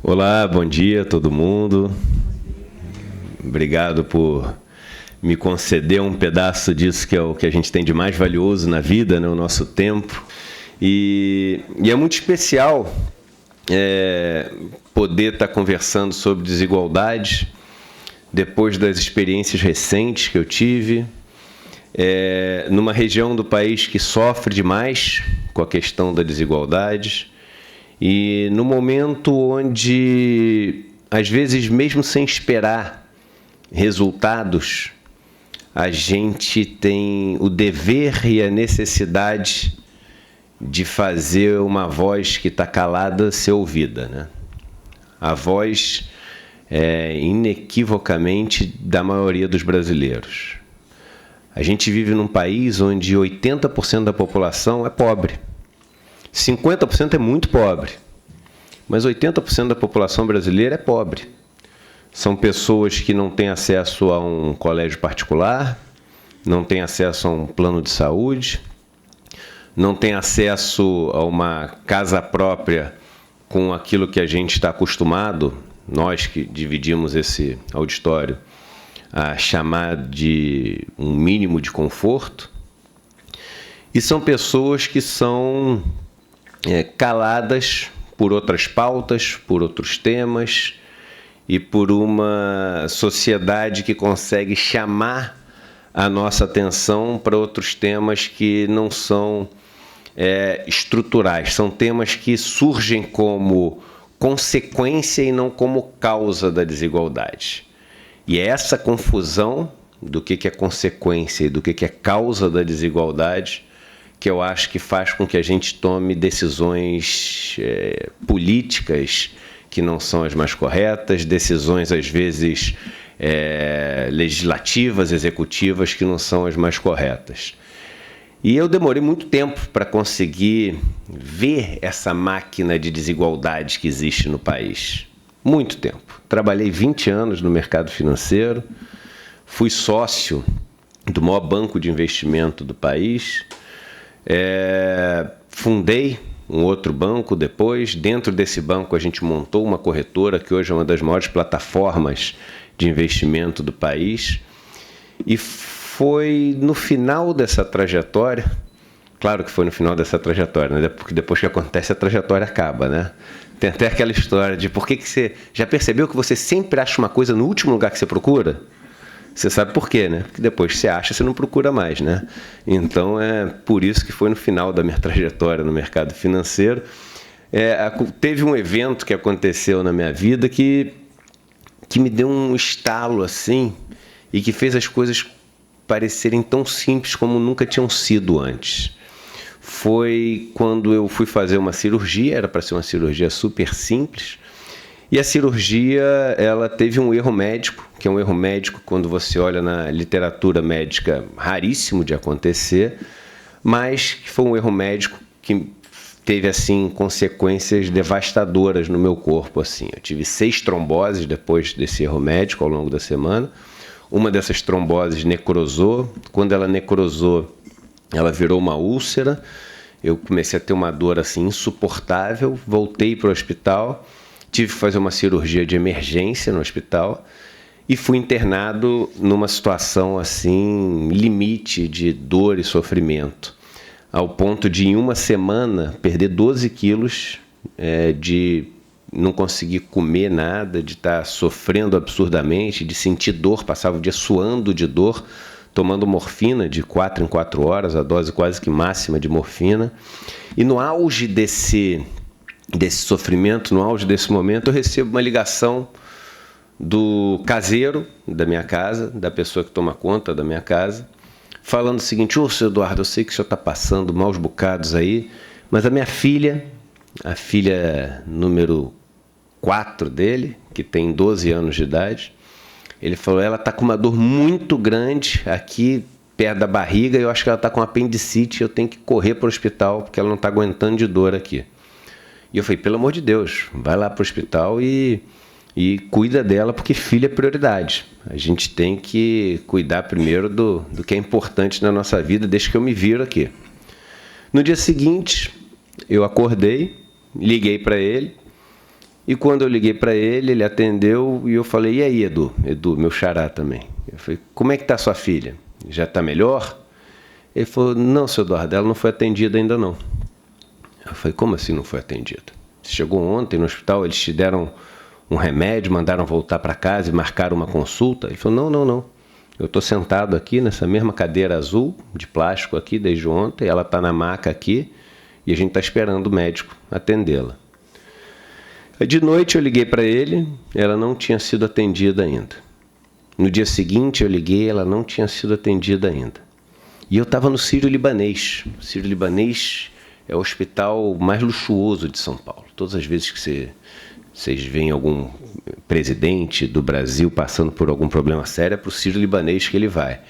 Olá, bom dia a todo mundo. Obrigado por me conceder um pedaço disso que é o que a gente tem de mais valioso na vida, né? O nosso tempo. E é muito especial poder estar conversando sobre desigualdade depois das experiências recentes que eu tive, numa região do país que sofre demais com a questão da desigualdade. E no momento onde, às vezes, mesmo sem esperar resultados, a gente tem o dever e a necessidade de fazer uma voz que está calada ser ouvida, né? A voz, inequivocamente, da maioria dos brasileiros. A gente vive num país onde 80% da população é pobre. 50% é muito pobre, mas 80% da população brasileira é pobre. São pessoas que não têm acesso a um colégio particular, não têm acesso a um plano de saúde, não têm acesso a uma casa própria com aquilo que a gente está acostumado, nós que dividimos esse auditório, a chamar de um mínimo de conforto. E são pessoas que são caladas por outras pautas, por outros temas e por uma sociedade que consegue chamar a nossa atenção para outros temas que não são estruturais, são temas que surgem como consequência e não como causa da desigualdade. E é essa confusão do que é consequência e do que é causa da desigualdade que eu acho que faz com que a gente tome decisões políticas que não são as mais corretas, decisões, às vezes, legislativas, executivas, que não são as mais corretas. E eu demorei muito tempo para conseguir ver essa máquina de desigualdade que existe no país. Muito tempo. Trabalhei 20 anos no mercado financeiro, fui sócio do maior banco de investimento do país, fundei um outro banco depois. Dentro desse banco a gente montou uma corretora que hoje é uma das maiores plataformas de investimento do país. E foi no final dessa trajetória, claro que foi no final dessa trajetória, né? Porque depois que acontece a trajetória acaba, né? Tem até aquela história de por que você já percebeu que você sempre acha uma coisa no último lugar que você procura? Você sabe por quê, né? Porque depois que você acha, você não procura mais, né? Então, é por isso que foi no final da minha trajetória no mercado financeiro. Teve um evento que aconteceu na minha vida que me deu um estalo, assim, e que fez as coisas parecerem tão simples como nunca tinham sido antes. Foi quando eu fui fazer uma cirurgia, era para ser uma cirurgia super simples, e a cirurgia, ela teve um erro médico, que é um erro médico, quando você olha na literatura médica, raríssimo de acontecer, mas que foi um erro médico que teve, assim, consequências devastadoras no meu corpo, assim. Eu tive 6 tromboses depois desse erro médico ao longo da semana. Uma dessas tromboses necrosou. Quando ela necrosou, ela virou uma úlcera. Eu comecei a ter uma dor, assim, insuportável. Voltei para o hospital. Tive que fazer uma cirurgia de emergência no hospital e fui internado numa situação assim, limite de dor e sofrimento, ao ponto de, em uma semana, perder 12 quilos, de não conseguir comer nada, de estar sofrendo absurdamente, de sentir dor, passava o dia suando de dor, tomando morfina de 4 em 4 horas, a dose quase que máxima de morfina. E no auge desse sofrimento, no auge desse momento, eu recebo uma ligação do caseiro da minha casa, da pessoa que toma conta da minha casa, falando o seguinte: ô, senhor Eduardo, eu sei que o senhor está passando maus bocados aí, mas a minha filha, a filha número 4 dele, que tem 12 anos de idade, ele falou, ela está com uma dor muito grande aqui perto da barriga, e eu acho que ela está com apendicite, eu tenho que correr para o hospital, porque ela não está aguentando de dor aqui. E eu falei, pelo amor de Deus, vai lá para o hospital e cuida dela, porque filha é prioridade. A gente tem que cuidar primeiro do que é importante na nossa vida, desde que eu me viro aqui. No dia seguinte, eu acordei, liguei para ele E quando eu liguei para ele, ele atendeu e eu falei, e aí, Edu? Edu, meu xará também. Eu falei, como é que está sua filha? Já está melhor? Ele falou, não, seu Eduardo, ela não foi atendida ainda não. Eu falei, como assim não foi atendida? Você chegou ontem no hospital, eles te deram um remédio, mandaram voltar para casa e marcaram uma consulta? Ele falou, não. Eu estou sentado aqui nessa mesma cadeira azul, de plástico aqui desde ontem, ela está na maca aqui e a gente está esperando o médico atendê-la. De noite eu liguei para ele, ela não tinha sido atendida ainda. No dia seguinte eu liguei, ela não tinha sido atendida ainda. E eu estava no Sírio-Libanês. O Sírio-Libanês é o hospital mais luxuoso de São Paulo. Todas as vezes que vocês veem algum presidente do Brasil passando por algum problema sério, é para o Sírio-Libanês que ele vai.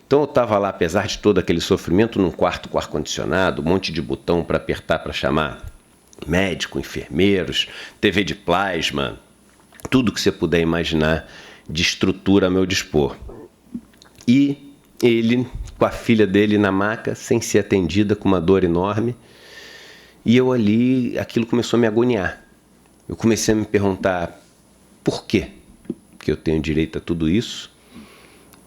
Então eu estava lá, apesar de todo aquele sofrimento, num quarto com ar-condicionado, um monte de botão para apertar para chamar médico, enfermeiros, TV de plasma, tudo que você puder imaginar de estrutura a meu dispor. E ele, com a filha dele na maca, sem ser atendida, com uma dor enorme, e eu ali, aquilo começou a me agoniar. Eu comecei a me perguntar por quê que eu tenho direito a tudo isso,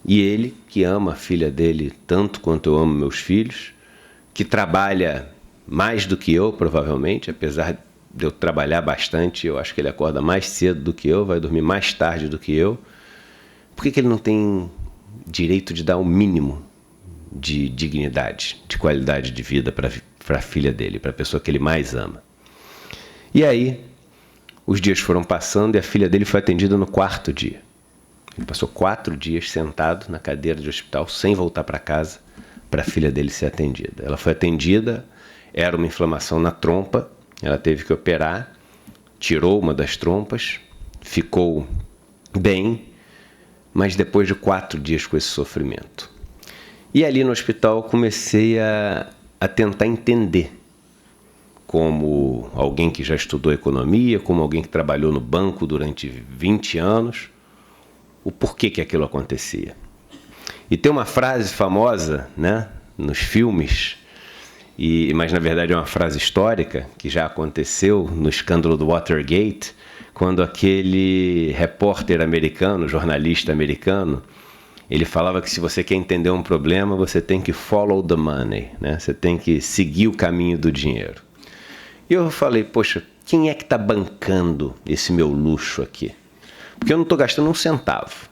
e ele, que ama a filha dele tanto quanto eu amo meus filhos, que trabalha mais do que eu, provavelmente, apesar de eu trabalhar bastante, eu acho que ele acorda mais cedo do que eu, vai dormir mais tarde do que eu. Por que ele não tem direito de dar o mínimo de dignidade, de qualidade de vida para a filha dele, para a pessoa que ele mais ama? E aí, os dias foram passando e a filha dele foi atendida no 4º dia. Ele passou 4 dias sentado na cadeira de hospital, sem voltar para casa, para a filha dele ser atendida. Ela foi atendida. Era uma inflamação na trompa, ela teve que operar, tirou uma das trompas, ficou bem, mas depois de 4 dias com esse sofrimento. E ali no hospital comecei a tentar entender, como alguém que já estudou economia, como alguém que trabalhou no banco durante 20 anos, o porquê que aquilo acontecia. E tem uma frase famosa, né, nos filmes, mas na verdade é uma frase histórica que já aconteceu no escândalo do Watergate, quando aquele repórter americano, jornalista americano, ele falava que se você quer entender um problema, você tem que follow the money, né? Você tem que seguir o caminho do dinheiro. E eu falei, poxa, quem é que está bancando esse meu luxo aqui? Porque eu não estou gastando um centavo.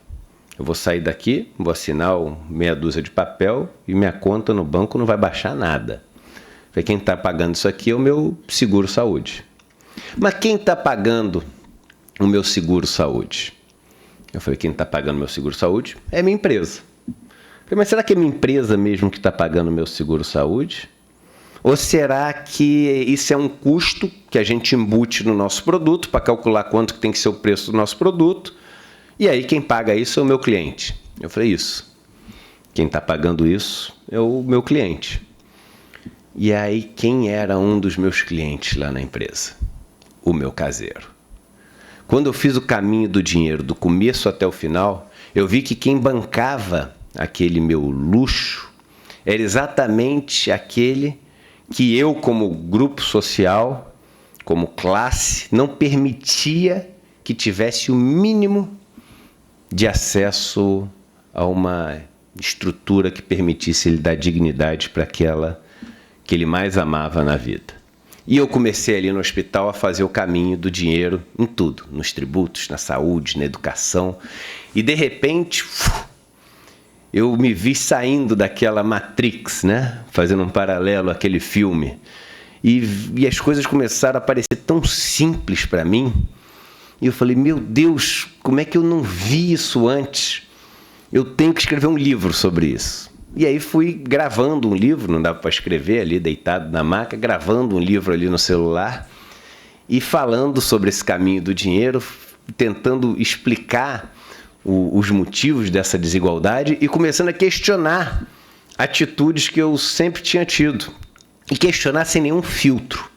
Eu vou sair daqui, vou assinar meia dúzia de papel e minha conta no banco não vai baixar nada. Quem está pagando isso aqui é o meu seguro-saúde. Mas quem está pagando o meu seguro-saúde? Eu falei, quem está pagando o meu seguro-saúde é a minha empresa. Eu falei, mas será que é minha empresa mesmo que está pagando o meu seguro-saúde? Ou será que isso é um custo que a gente embute no nosso produto para calcular quanto que tem que ser o preço do nosso produto? E aí quem paga isso é o meu cliente. Eu falei, isso. Quem está pagando isso é o meu cliente. E aí, quem era um dos meus clientes lá na empresa? O meu caseiro. Quando eu fiz o caminho do dinheiro do começo até o final, eu vi que quem bancava aquele meu luxo era exatamente aquele que eu, como grupo social, como classe, não permitia que tivesse o mínimo de acesso a uma estrutura que permitisse ele dar dignidade para aquela que ele mais amava na vida. E eu comecei ali no hospital a fazer o caminho do dinheiro em tudo, nos tributos, na saúde, na educação. E de repente, eu me vi saindo daquela Matrix, né? Fazendo um paralelo àquele filme. E as coisas começaram a parecer tão simples para mim. E eu falei, meu Deus, como é que eu não vi isso antes? Eu tenho que escrever um livro sobre isso. E aí fui gravando um livro, não dava para escrever ali, deitado na maca, gravando um livro ali no celular e falando sobre esse caminho do dinheiro, tentando explicar os motivos dessa desigualdade e começando a questionar atitudes que eu sempre tinha tido. E questionar sem nenhum filtro.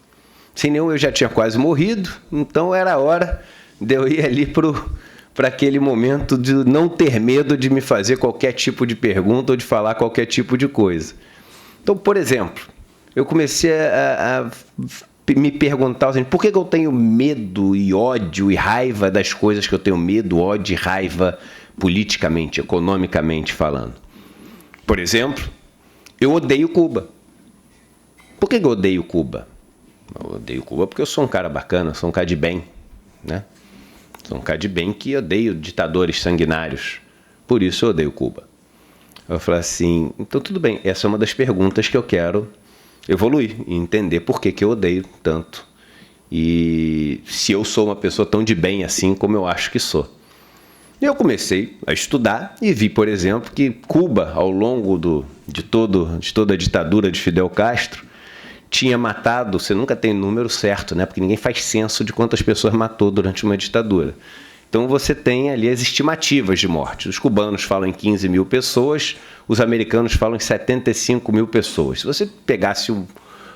Sem nenhum, eu já tinha quase morrido, então era a hora de eu ir ali para aquele momento de não ter medo de me fazer qualquer tipo de pergunta ou de falar qualquer tipo de coisa. Então, por exemplo, eu comecei a me perguntar assim, por que eu tenho medo e ódio e raiva das coisas que eu tenho medo, ódio e raiva politicamente, economicamente falando. Por exemplo, eu odeio Cuba. Por que eu odeio Cuba? Eu odeio Cuba porque eu sou um cara bacana, sou um cara de bem, né? Sou um cara de bem que odeio ditadores sanguinários. Por isso eu odeio Cuba. Eu falei assim, então tudo bem, essa é uma das perguntas que eu quero evoluir e entender por que eu odeio tanto. E se eu sou uma pessoa tão de bem assim como eu acho que sou. E eu comecei a estudar e vi, por exemplo, que Cuba, ao longo de toda a ditadura de Fidel Castro, tinha matado, você nunca tem número certo, né? Porque ninguém faz censo de quantas pessoas matou durante uma ditadura. Então você tem ali as estimativas de morte. Os cubanos falam em 15 mil pessoas, os americanos falam em 75 mil pessoas. Se você pegasse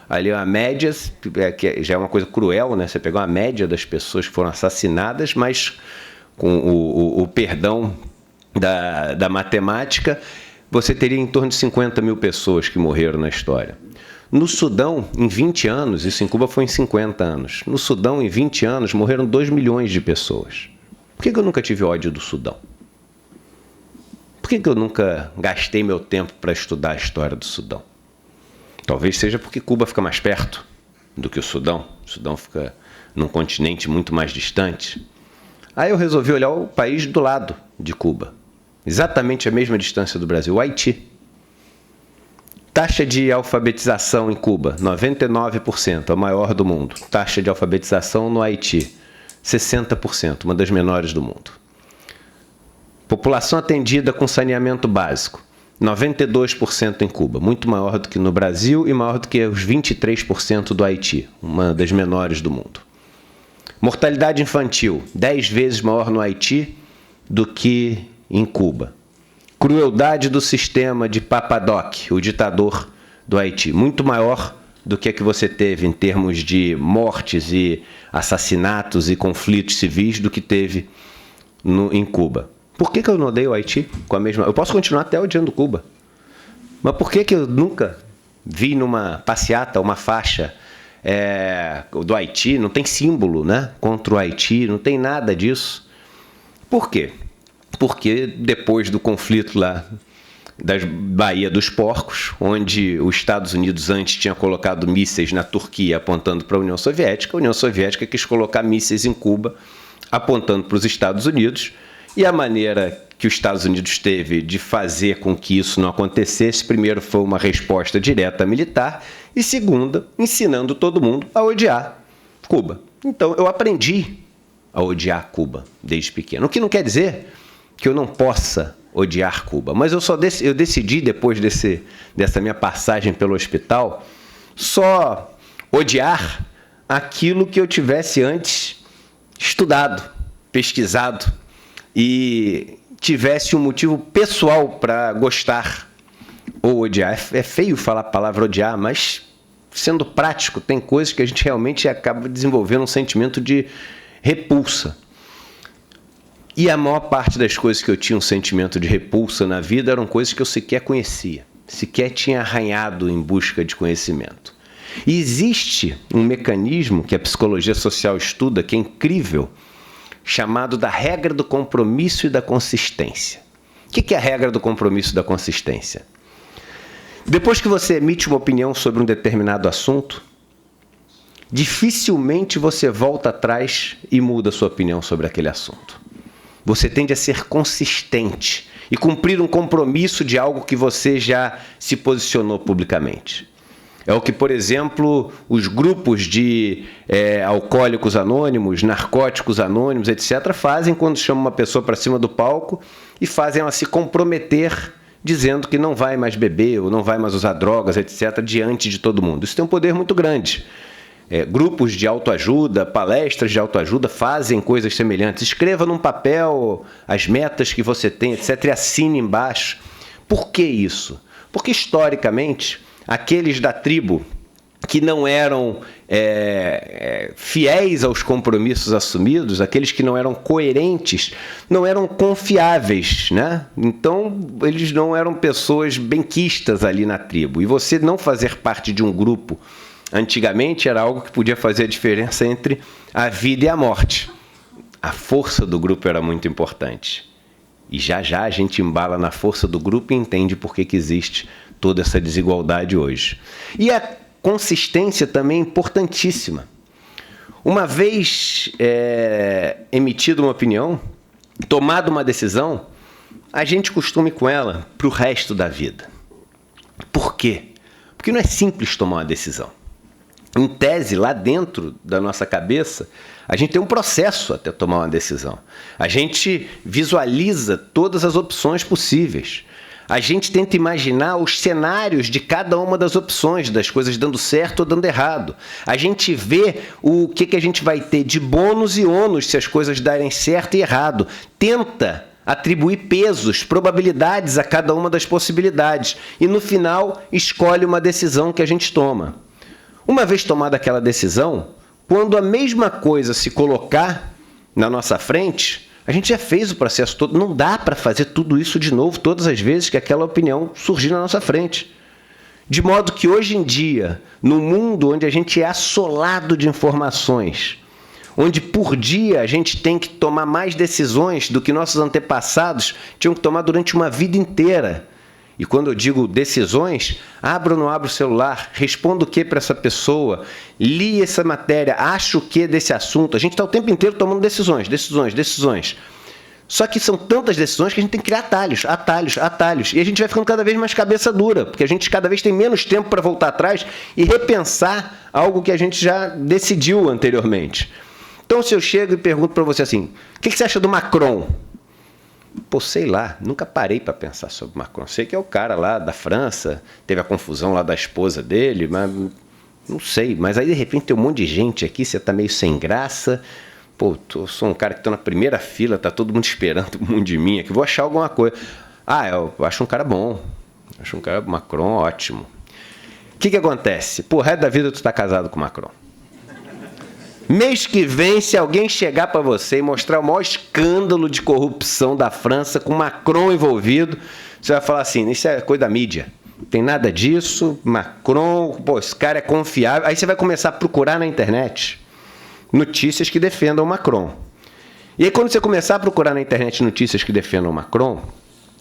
ali uma média, que já é uma coisa cruel, né? Você pegar uma média das pessoas que foram assassinadas, mas com o perdão da matemática, você teria em torno de 50 mil pessoas que morreram na história. No Sudão, em 20 anos, isso em Cuba foi em 50 anos, no Sudão, em 20 anos, morreram 2 milhões de pessoas. Por que eu nunca tive ódio do Sudão? Por que eu nunca gastei meu tempo para estudar a história do Sudão? Talvez seja porque Cuba fica mais perto do que o Sudão. O Sudão fica num continente muito mais distante. Aí eu resolvi olhar o país do lado de Cuba. Exatamente a mesma distância do Brasil, o Haiti. Taxa de alfabetização em Cuba, 99%, a maior do mundo. Taxa de alfabetização no Haiti, 60%, uma das menores do mundo. População atendida com saneamento básico, 92% em Cuba, muito maior do que no Brasil e maior do que os 23% do Haiti, uma das menores do mundo. Mortalidade infantil, 10 vezes maior no Haiti do que em Cuba. Crueldade do sistema de Papadoc, o ditador do Haiti, muito maior do que a que você teve em termos de mortes e assassinatos e conflitos civis do que teve em Cuba. Por que eu não odeio o Haiti com a mesma... Eu posso continuar até odiando Cuba, mas por que eu nunca vi numa passeata uma faixa do Haiti? Não tem símbolo, né, contra o Haiti, não tem nada disso. Por quê? Porque depois do conflito lá da Baía dos Porcos, onde os Estados Unidos antes tinha colocado mísseis na Turquia apontando para a União Soviética quis colocar mísseis em Cuba apontando para os Estados Unidos, e a maneira que os Estados Unidos teve de fazer com que isso não acontecesse, primeiro foi uma resposta direta militar e segunda, ensinando todo mundo a odiar Cuba. Então eu aprendi a odiar Cuba desde pequeno, o que não quer dizer que eu não possa odiar Cuba, mas eu decidi, depois dessa minha passagem pelo hospital, só odiar aquilo que eu tivesse antes estudado, pesquisado e tivesse um motivo pessoal para gostar ou odiar. É feio falar a palavra odiar, mas sendo prático, tem coisas que a gente realmente acaba desenvolvendo um sentimento de repulsa. E a maior parte das coisas que eu tinha um sentimento de repulsa na vida eram coisas que eu sequer conhecia, sequer tinha arranhado em busca de conhecimento. E existe um mecanismo que a psicologia social estuda, que é incrível, chamado da regra do compromisso e da consistência. O que é a regra do compromisso e da consistência? Depois que você emite uma opinião sobre um determinado assunto, dificilmente você volta atrás e muda sua opinião sobre aquele assunto. Você tende a ser consistente e cumprir um compromisso de algo que você já se posicionou publicamente. É o que, por exemplo, os grupos de alcoólicos anônimos, narcóticos anônimos, etc., fazem quando chamam uma pessoa para cima do palco e fazem ela se comprometer dizendo que não vai mais beber ou não vai mais usar drogas, etc., diante de todo mundo. Isso tem um poder muito grande. Grupos de autoajuda, palestras de autoajuda fazem coisas semelhantes. Escreva num papel as metas que você tem, etc., e assine embaixo. Por que isso? Porque, historicamente, aqueles da tribo que não eram fiéis aos compromissos assumidos, aqueles que não eram coerentes, não eram confiáveis, né? Então, eles não eram pessoas benquistas ali na tribo. E você não fazer parte de um grupo Antigamente era algo que podia fazer a diferença entre a vida e a morte. A força do grupo era muito importante. E já já a gente embala na força do grupo e entende por que existe toda essa desigualdade hoje. E a consistência também é importantíssima. Uma vez emitida uma opinião, tomada uma decisão, a gente costuma ir com ela para o resto da vida. Por quê? Porque não é simples tomar uma decisão. Em tese, lá dentro da nossa cabeça, a gente tem um processo até tomar uma decisão. A gente visualiza todas as opções possíveis. A gente tenta imaginar os cenários de cada uma das opções, das coisas dando certo ou dando errado. A gente vê o que a gente vai ter de bônus e ônus se as coisas darem certo e errado. Tenta atribuir pesos, probabilidades a cada uma das possibilidades. E no final, escolhe uma decisão que a gente toma. Uma vez tomada aquela decisão, quando a mesma coisa se colocar na nossa frente, a gente já fez o processo todo. Não dá para fazer tudo isso de novo todas as vezes que aquela opinião surgir na nossa frente. De modo que hoje em dia, no mundo onde a gente é assolado de informações, onde por dia a gente tem que tomar mais decisões do que nossos antepassados tinham que tomar durante uma vida inteira. E quando eu digo decisões, abro ou não abro o celular, respondo o que para essa pessoa, li essa matéria, acho o que desse assunto. A gente está o tempo inteiro tomando decisões. Só que são tantas decisões que a gente tem que criar atalhos. E a gente vai ficando cada vez mais cabeça dura, porque a gente cada vez tem menos tempo para voltar atrás e repensar algo que a gente já decidiu anteriormente. Então, se eu chego e pergunto para você assim, o que você acha do Macron? Pô, sei lá, nunca parei para pensar sobre Macron. Sei que é o cara lá da França, teve a confusão lá da esposa dele, mas não sei. Mas aí, de repente, tem um monte de gente aqui, você tá meio sem graça. Pô, eu sou um cara que tô na primeira fila, tá todo mundo esperando um monte de mim aqui, vou achar alguma coisa. Ah, eu acho um cara bom. Acho um cara, Macron, ótimo. O que acontece? Pô, o resto da vida tu tá casado com Macron. Mês que vem, se alguém chegar para você e mostrar o maior escândalo de corrupção da França com Macron envolvido, você vai falar assim, isso é coisa da mídia. Não tem nada disso, Macron, pô, esse cara é confiável. Aí você vai começar a procurar na internet notícias que defendam o Macron. E aí quando você começar a procurar na internet notícias que defendam o Macron,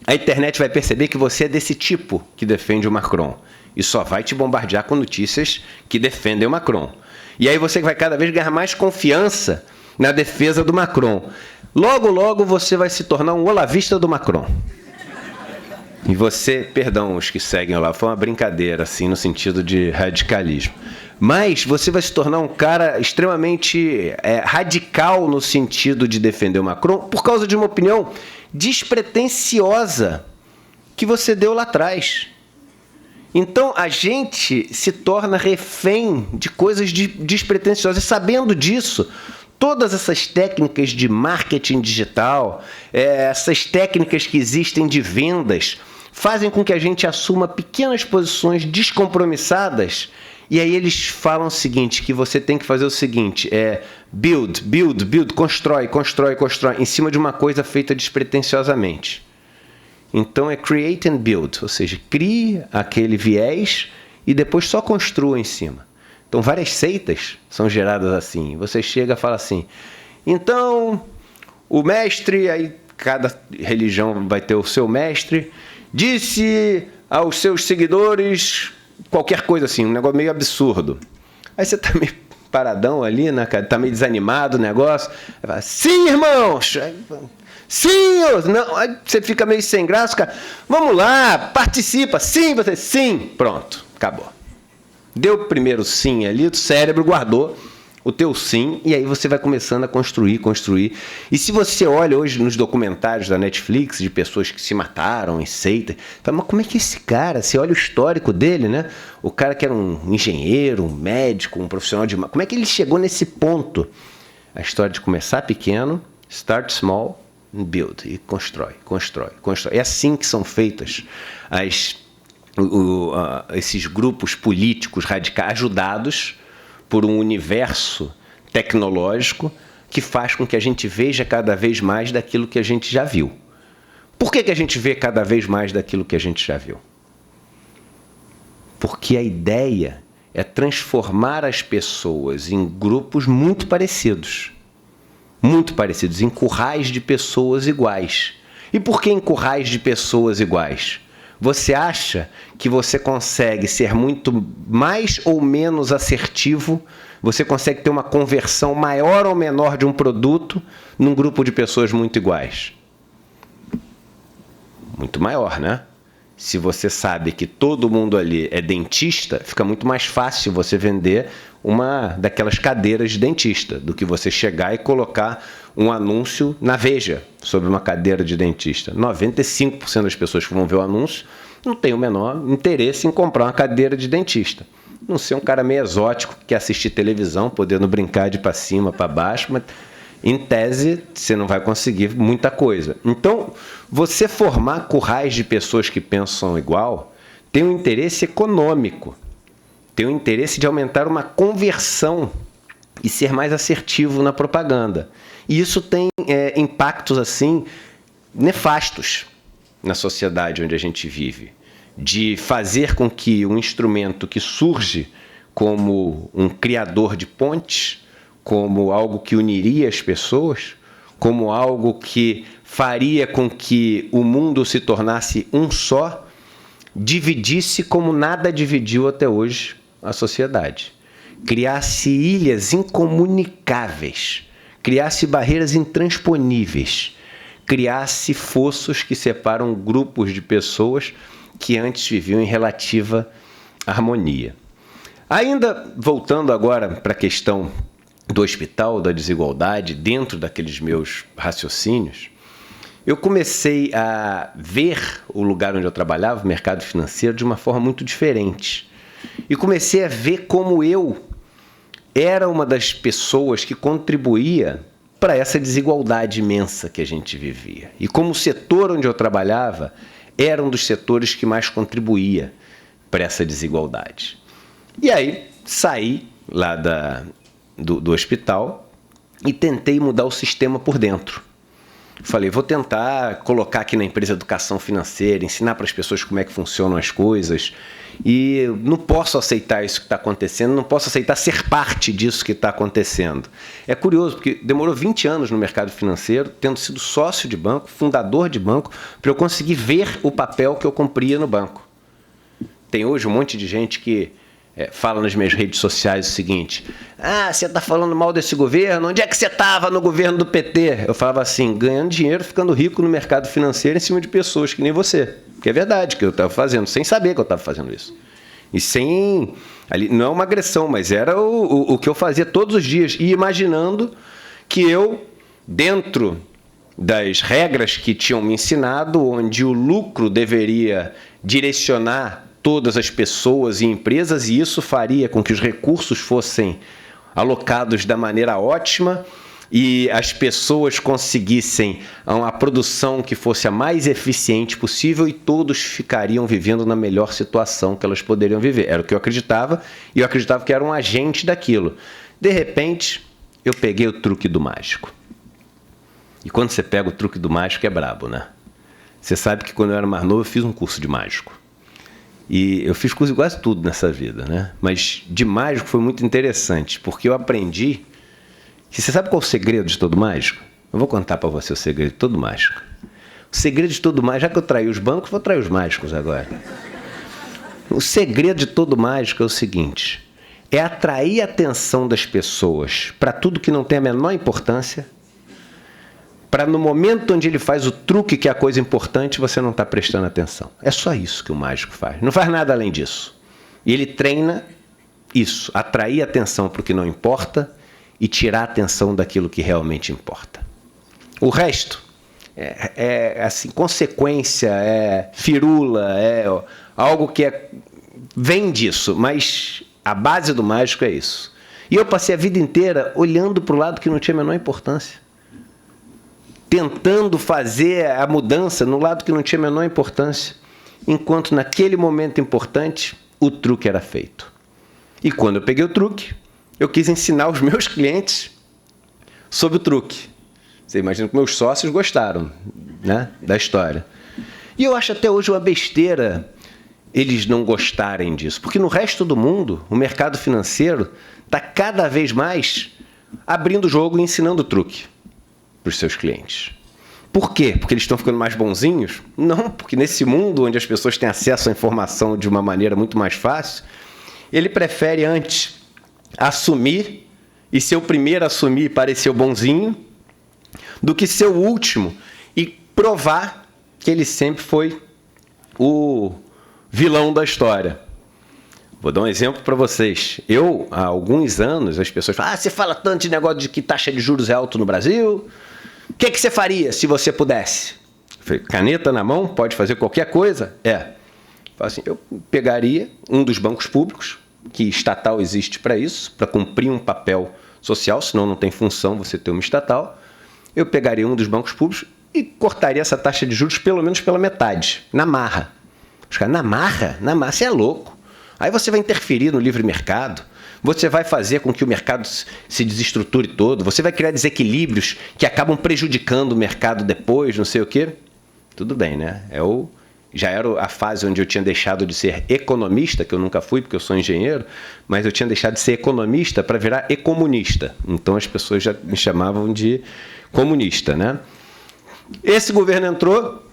a internet vai perceber que você é desse tipo que defende o Macron. E só vai te bombardear com notícias que defendem o Macron. E aí você vai cada vez ganhar mais confiança na defesa do Macron. Logo, logo você vai se tornar um olavista do Macron. E você, perdão, os que seguem lá, foi uma brincadeira, assim, no sentido de radicalismo. Mas você vai se tornar um cara extremamente radical no sentido de defender o Macron por causa de uma opinião despretensiosa que você deu lá atrás. Então, a gente se torna refém de coisas despretensiosas. E sabendo disso, todas essas técnicas de marketing digital, essas técnicas que existem de vendas, fazem com que a gente assuma pequenas posições descompromissadas. E aí eles falam o seguinte, que você tem que fazer o seguinte, build, constrói, em cima de uma coisa feita despretensiosamente. Então é create and build, ou seja, crie aquele viés e depois só construa em cima. Então várias seitas são geradas assim. Você chega e fala assim, então o mestre, aí cada religião vai ter o seu mestre, disse aos seus seguidores qualquer coisa assim, um negócio meio absurdo. Aí você tá meio paradão ali, né, cara? Tá meio desanimado o negócio. Aí fala, sim, irmãos! Sim, não, aí você fica meio sem graça, cara. Vamos lá, participa. Sim, você, sim. Pronto, acabou. Deu o primeiro sim ali, o cérebro guardou o teu sim, e aí você vai começando a construir. E se você olha hoje nos documentários da Netflix de pessoas que se mataram em seita, fala, mas como é que esse cara, você olha o histórico dele, né? O cara que era um engenheiro, um médico, um profissional de... Como é que ele chegou nesse ponto? A história de começar pequeno, start small, build, e constrói. É assim que são feitas esses grupos políticos radicais, ajudados por um universo tecnológico que faz com que a gente veja cada vez mais daquilo que a gente já viu. Por que a gente vê cada vez mais daquilo que a gente já viu? Porque a ideia é transformar as pessoas em grupos muito parecidos, em currais de pessoas iguais. E por que em currais de pessoas iguais? Você acha que você consegue ser muito mais ou menos assertivo, você consegue ter uma conversão maior ou menor de um produto num grupo de pessoas muito iguais? Muito maior, né? Se você sabe que todo mundo ali é dentista, fica muito mais fácil você vender uma daquelas cadeiras de dentista do que você chegar e colocar um anúncio na Veja sobre uma cadeira de dentista. 95% das pessoas que vão ver o anúncio não tem o menor interesse em comprar uma cadeira de dentista. Não ser um cara meio exótico que quer assistir televisão, podendo brincar de para cima, para baixo, mas em tese você não vai conseguir muita coisa. Então, você formar currais de pessoas que pensam igual tem um interesse econômico, tem um interesse de aumentar uma conversão e ser mais assertivo na propaganda. E isso tem impactos assim nefastos na sociedade onde a gente vive, de fazer com que um instrumento que surge como um criador de pontes, como algo que uniria as pessoas, como algo que faria com que o mundo se tornasse um só, dividisse como nada dividiu até hoje a sociedade. Criasse ilhas incomunicáveis, criasse barreiras intransponíveis, criasse fossos que separam grupos de pessoas que antes viviam em relativa harmonia. Ainda voltando agora para a questão do hospital, da desigualdade, dentro daqueles meus raciocínios, eu comecei a ver o lugar onde eu trabalhava, o mercado financeiro, de uma forma muito diferente. E comecei a ver como eu era uma das pessoas que contribuía para essa desigualdade imensa que a gente vivia. E como o setor onde eu trabalhava era um dos setores que mais contribuía para essa desigualdade. E aí saí lá do hospital e tentei mudar o sistema por dentro. Falei, vou tentar colocar aqui na empresa educação financeira, ensinar para as pessoas como é que funcionam as coisas. E não posso aceitar isso que está acontecendo, não posso aceitar ser parte disso que está acontecendo. É curioso, porque demorou 20 anos no mercado financeiro, tendo sido sócio de banco, fundador de banco, para eu conseguir ver o papel que eu cumpria no banco. Tem hoje um monte de gente que fala nas minhas redes sociais o seguinte: ah, você está falando mal desse governo? Onde é que você estava no governo do PT? Eu falava assim, ganhando dinheiro, ficando rico no mercado financeiro em cima de pessoas que nem você. Que é verdade, que eu estava fazendo, sem saber que eu estava fazendo isso. E sem... ali, não é uma agressão, mas era o que eu fazia todos os dias. E imaginando que eu, dentro das regras que tinham me ensinado, onde o lucro deveria direcionar todas as pessoas e empresas, e isso faria com que os recursos fossem alocados da maneira ótima e as pessoas conseguissem uma produção que fosse a mais eficiente possível e todos ficariam vivendo na melhor situação que elas poderiam viver. Era o que eu acreditava, e eu acreditava que era um agente daquilo. De repente, eu peguei o truque do mágico. E quando você pega o truque do mágico é brabo, né? Você sabe que quando eu era mais novo eu fiz um curso de mágico. E eu fiz curso de quase tudo nessa vida, né? Mas de mágico foi muito interessante, porque eu aprendi que você sabe qual é o segredo de todo mágico? Eu vou contar para você o segredo de todo mágico. O segredo de todo mágico, já que eu traí os bancos, vou trair os mágicos agora. O segredo de todo mágico é o seguinte: é atrair a atenção das pessoas para tudo que não tem a menor importância, para no momento onde ele faz o truque, que é a coisa importante, você não está prestando atenção. É só isso que o mágico faz. Não faz nada além disso. E ele treina isso, atrair a atenção para o que não importa e tirar a atenção daquilo que realmente importa. O resto é assim, consequência, é firula, é algo que vem disso, mas a base do mágico é isso. E eu passei a vida inteira olhando para o lado que não tinha a menor importância, tentando fazer a mudança no lado que não tinha a menor importância, enquanto naquele momento importante o truque era feito. E quando eu peguei o truque, eu quis ensinar os meus clientes sobre o truque. Você imagina que meus sócios gostaram, né, da história. E eu acho até hoje uma besteira eles não gostarem disso? Porque no resto do mundo, o mercado financeiro está cada vez mais abrindo o jogo e ensinando truque para os seus clientes. Por quê? Porque eles estão ficando mais bonzinhos? Não, porque nesse mundo onde as pessoas têm acesso à informação de uma maneira muito mais fácil, ele prefere antes assumir e ser o primeiro a assumir e parecer o bonzinho do que ser o último e provar que ele sempre foi o vilão da história. Vou dar um exemplo para vocês. Há alguns anos, as pessoas falam: você fala tanto de negócio de que taxa de juros é alta no Brasil, o que você faria se você pudesse? Eu falei: caneta na mão, pode fazer qualquer coisa? Assim, eu pegaria um dos bancos públicos, que estatal existe para isso, para cumprir um papel social, senão não tem função você ter uma estatal. Eu pegaria um dos bancos públicos e cortaria essa taxa de juros pelo menos pela metade, na marra. Os caras: na marra? Na marra, você é louco. Aí você vai interferir no livre mercado, você vai fazer com que o mercado se desestruture todo, você vai criar desequilíbrios que acabam prejudicando o mercado depois, não sei o quê. Tudo bem, né? Já era a fase onde eu tinha deixado de ser economista, que eu nunca fui porque eu sou engenheiro, mas eu tinha deixado de ser economista para virar ecomunista. Então as pessoas já me chamavam de comunista, né? Esse governo entrou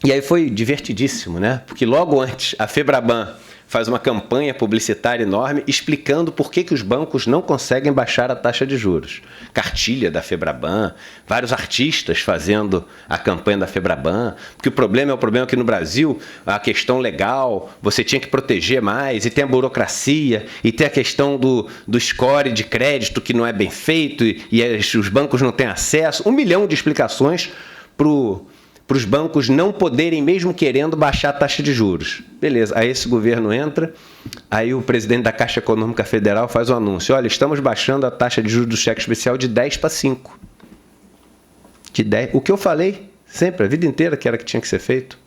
e aí foi divertidíssimo, né? Porque logo antes a Febraban faz uma campanha publicitária enorme explicando por que os bancos não conseguem baixar a taxa de juros. Cartilha da Febraban, vários artistas fazendo a campanha da Febraban, porque o problema é o problema aqui no Brasil, a questão legal, você tinha que proteger mais, e tem a burocracia, e tem a questão do score de crédito que não é bem feito, e os bancos não têm acesso. 1 milhão de explicações para os bancos não poderem, mesmo querendo, baixar a taxa de juros. Beleza, aí esse governo entra, aí o presidente da Caixa Econômica Federal faz um anúncio: olha, estamos baixando a taxa de juros do cheque especial de 10 para 5. De 10. O que eu falei sempre, a vida inteira, que era que tinha que ser feito.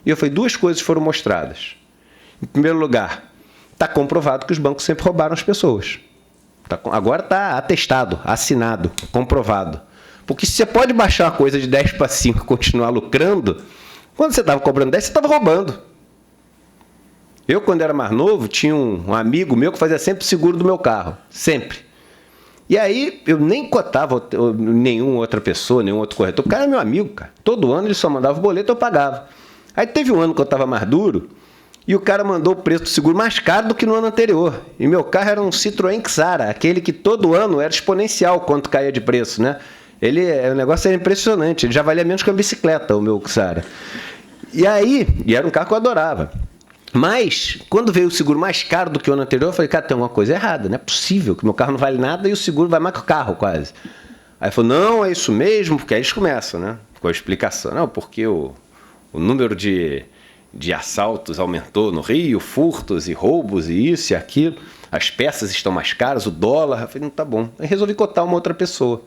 E eu falei: 2 coisas foram mostradas. Em primeiro lugar, está comprovado que os bancos sempre roubaram as pessoas. Agora está atestado, assinado, comprovado. Porque se você pode baixar uma coisa de 10 para 5 e continuar lucrando, quando você estava cobrando 10, você estava roubando. Eu, quando era mais novo, tinha um amigo meu que fazia sempre o seguro do meu carro. Sempre. E aí, eu nem cotava nenhuma outra pessoa, nenhum outro corretor. O cara é meu amigo, cara. Todo ano ele só mandava o boleto e eu pagava. Aí teve um ano que eu estava mais duro e o cara mandou o preço do seguro mais caro do que no ano anterior. E meu carro era um Citroën Xara, aquele que todo ano era exponencial quanto caía de preço, né? O negócio era impressionante, ele já valia menos que uma bicicleta, o meu Xara. E era um carro que eu adorava. Mas, quando veio o seguro mais caro do que o ano anterior, eu falei: cara, tem alguma coisa errada, não é possível que meu carro não vale nada e o seguro vai mais que o carro, quase. Aí ele falou: não, é isso mesmo, porque aí eles começam, né? Com a explicação. Não, porque o número de assaltos aumentou no Rio, furtos e roubos e isso e aquilo, as peças estão mais caras, o dólar. Eu falei: não, tá bom. Aí resolvi cotar uma outra pessoa.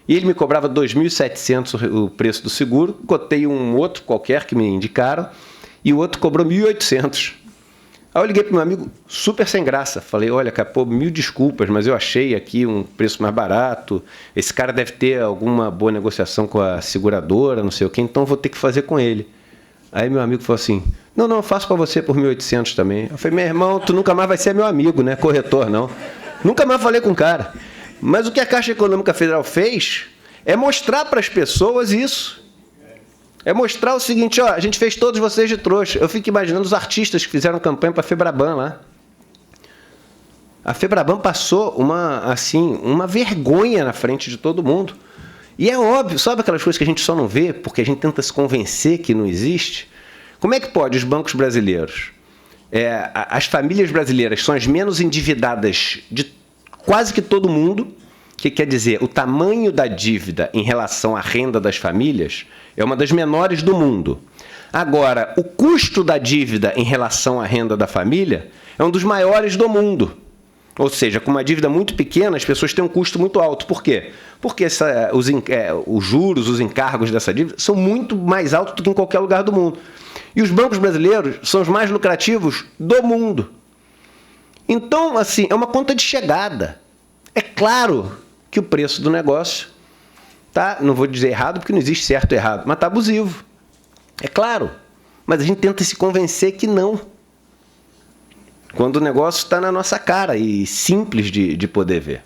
E ele me cobrava 2.700 o preço do seguro, cotei um outro qualquer que me indicaram, e o outro cobrou 1.800. Aí eu liguei para meu amigo, super sem graça, falei: olha, cara, pô, 1000 desculpas, mas eu achei aqui um preço mais barato, esse cara deve ter alguma boa negociação com a seguradora, não sei o quê, então eu vou ter que fazer com ele. Aí meu amigo falou assim: não, eu faço para você por 1.800 também. Eu falei: meu irmão, tu nunca mais vai ser meu amigo, né? Corretor, não. Nunca mais falei com o cara. Mas o que a Caixa Econômica Federal fez é mostrar para as pessoas isso. É mostrar o seguinte: ó, a gente fez todos vocês de trouxa. Eu fico imaginando os artistas que fizeram campanha para a Febraban lá. A Febraban passou uma vergonha na frente de todo mundo. E é óbvio, sabe aquelas coisas que a gente só não vê porque a gente tenta se convencer que não existe? Como é que pode os bancos brasileiros, as famílias brasileiras são as menos endividadas de quase que todo mundo, que quer dizer, o tamanho da dívida em relação à renda das famílias é uma das menores do mundo. Agora, o custo da dívida em relação à renda da família é um dos maiores do mundo. Ou seja, com uma dívida muito pequena, as pessoas têm um custo muito alto. Por quê? Porque os juros, os encargos dessa dívida são muito mais altos do que em qualquer lugar do mundo. E os bancos brasileiros são os mais lucrativos do mundo. Então, assim, é uma conta de chegada. É claro que o preço do negócio tá, não vou dizer errado, porque não existe certo e errado, mas está abusivo. É claro. Mas a gente tenta se convencer que não. quando o negócio está na nossa cara e simples de poder ver.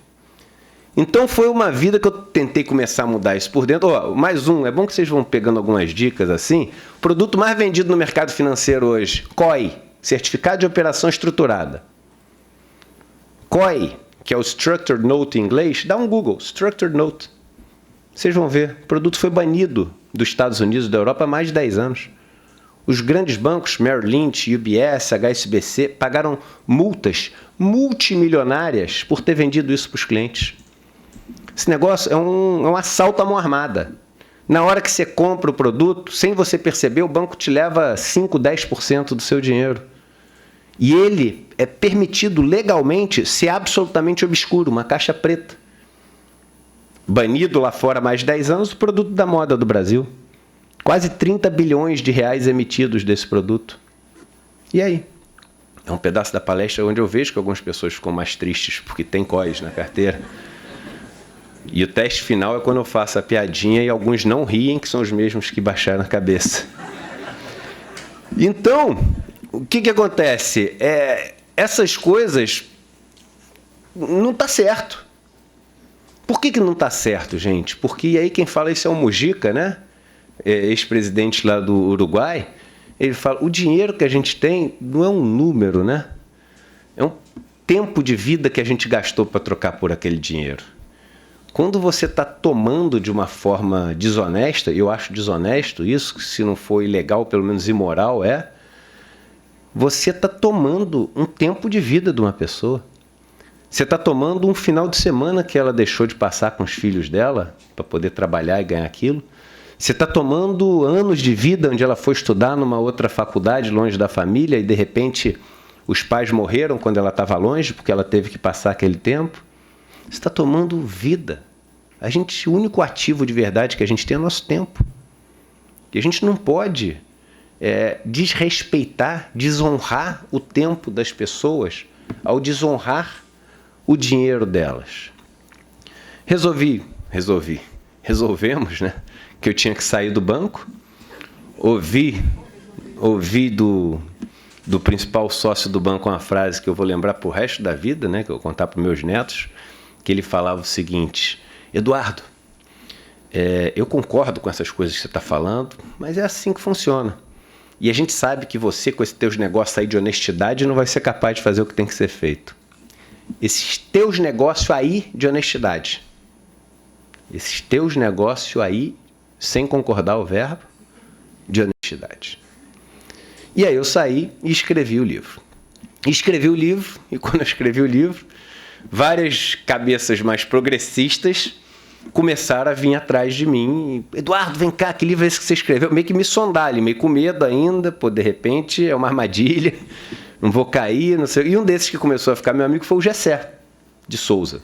Então foi uma vida que eu tentei começar a mudar isso por dentro. Mais um, é bom que vocês vão pegando algumas dicas assim. O produto mais vendido no mercado financeiro hoje, COI, Certificado de Operação Estruturada. COI, que é o Structured Note em inglês, dá um Google, Structured Note. Vocês vão ver, o produto foi banido dos Estados Unidos e da Europa há mais de 10 anos. Os grandes bancos, Merrill Lynch, UBS, HSBC, pagaram multas multimilionárias por ter vendido isso para os clientes. Esse negócio é um assalto à mão armada. Na hora que você compra o produto, sem você perceber, o banco te leva 5%, 10% do seu dinheiro. E ele é permitido legalmente ser absolutamente obscuro, uma caixa preta. Banido lá fora há mais de 10 anos, o produto da moda do Brasil. Quase 30 bilhões de reais emitidos desse produto. E aí? É um pedaço da palestra onde eu vejo que algumas pessoas ficam mais tristes porque tem COIs na carteira. E o teste final é quando eu faço a piadinha e alguns não riem, que são os mesmos que baixaram a cabeça. Então, o que acontece? Essas coisas não está certo. Por que não está certo, gente? Porque aí quem fala isso é o Mujica, né? Ex-presidente lá do Uruguai. Ele fala, o dinheiro que a gente tem não é um número, né? É um tempo de vida que a gente gastou para trocar por aquele dinheiro. Quando você está tomando de uma forma desonesta, eu acho desonesto isso, se não for ilegal, pelo menos imoral, você está tomando um tempo de vida de uma pessoa. Você está tomando um final de semana que ela deixou de passar com os filhos dela para poder trabalhar e ganhar aquilo. Você está tomando anos de vida onde ela foi estudar numa outra faculdade longe da família e de repente os pais morreram quando ela estava longe porque ela teve que passar aquele tempo. Você está tomando vida. O único ativo de verdade que a gente tem é o nosso tempo. E a gente não pode desrespeitar, desonrar o tempo das pessoas ao desonrar o dinheiro delas. Resolvemos, né, que eu tinha que sair do banco. Ouvi do principal sócio do banco uma frase que eu vou lembrar pro resto da vida, né, que eu vou contar para meus netos, que ele falava o seguinte: Eduardo, eu concordo com essas coisas que você está falando, mas é assim que funciona. E a gente sabe que você, com esses teus negócios aí de honestidade, não vai ser capaz de fazer o que tem que ser feito. Esses teus negócios aí de honestidade. Esses teus negócios aí, sem concordar o verbo, de honestidade. E aí eu saí e escrevi o livro. E quando eu escrevi o livro, várias cabeças mais progressistas começaram a vir atrás de mim. Eduardo, vem cá, que livro é esse que você escreveu? Meio que me sondar ali, meio com medo ainda, de repente é uma armadilha, não vou cair, não sei. E um desses que começou a ficar meu amigo foi o Gessé de Souza.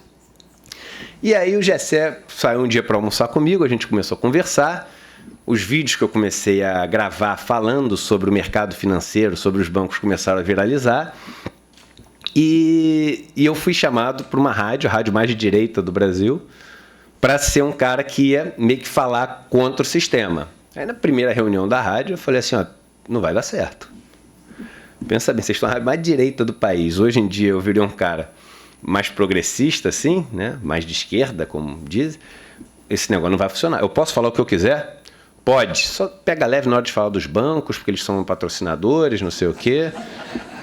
E aí o Gessé saiu um dia para almoçar comigo, a gente começou a conversar. Os vídeos que eu comecei a gravar falando sobre o mercado financeiro, sobre os bancos, começaram a viralizar. E eu fui chamado para uma rádio, a rádio mais de direita do Brasil, para ser um cara que ia meio que falar contra o sistema. Aí na primeira reunião da rádio eu falei assim, não vai dar certo. Pensa bem, vocês estão na rádio mais de direita do país. Hoje em dia eu virei um cara mais progressista, assim, né? Mais de esquerda, como dizem. Esse negócio não vai funcionar. Eu posso falar o que eu quiser? Pode. Só pega leve na hora de falar dos bancos, porque eles são patrocinadores, não sei o quê.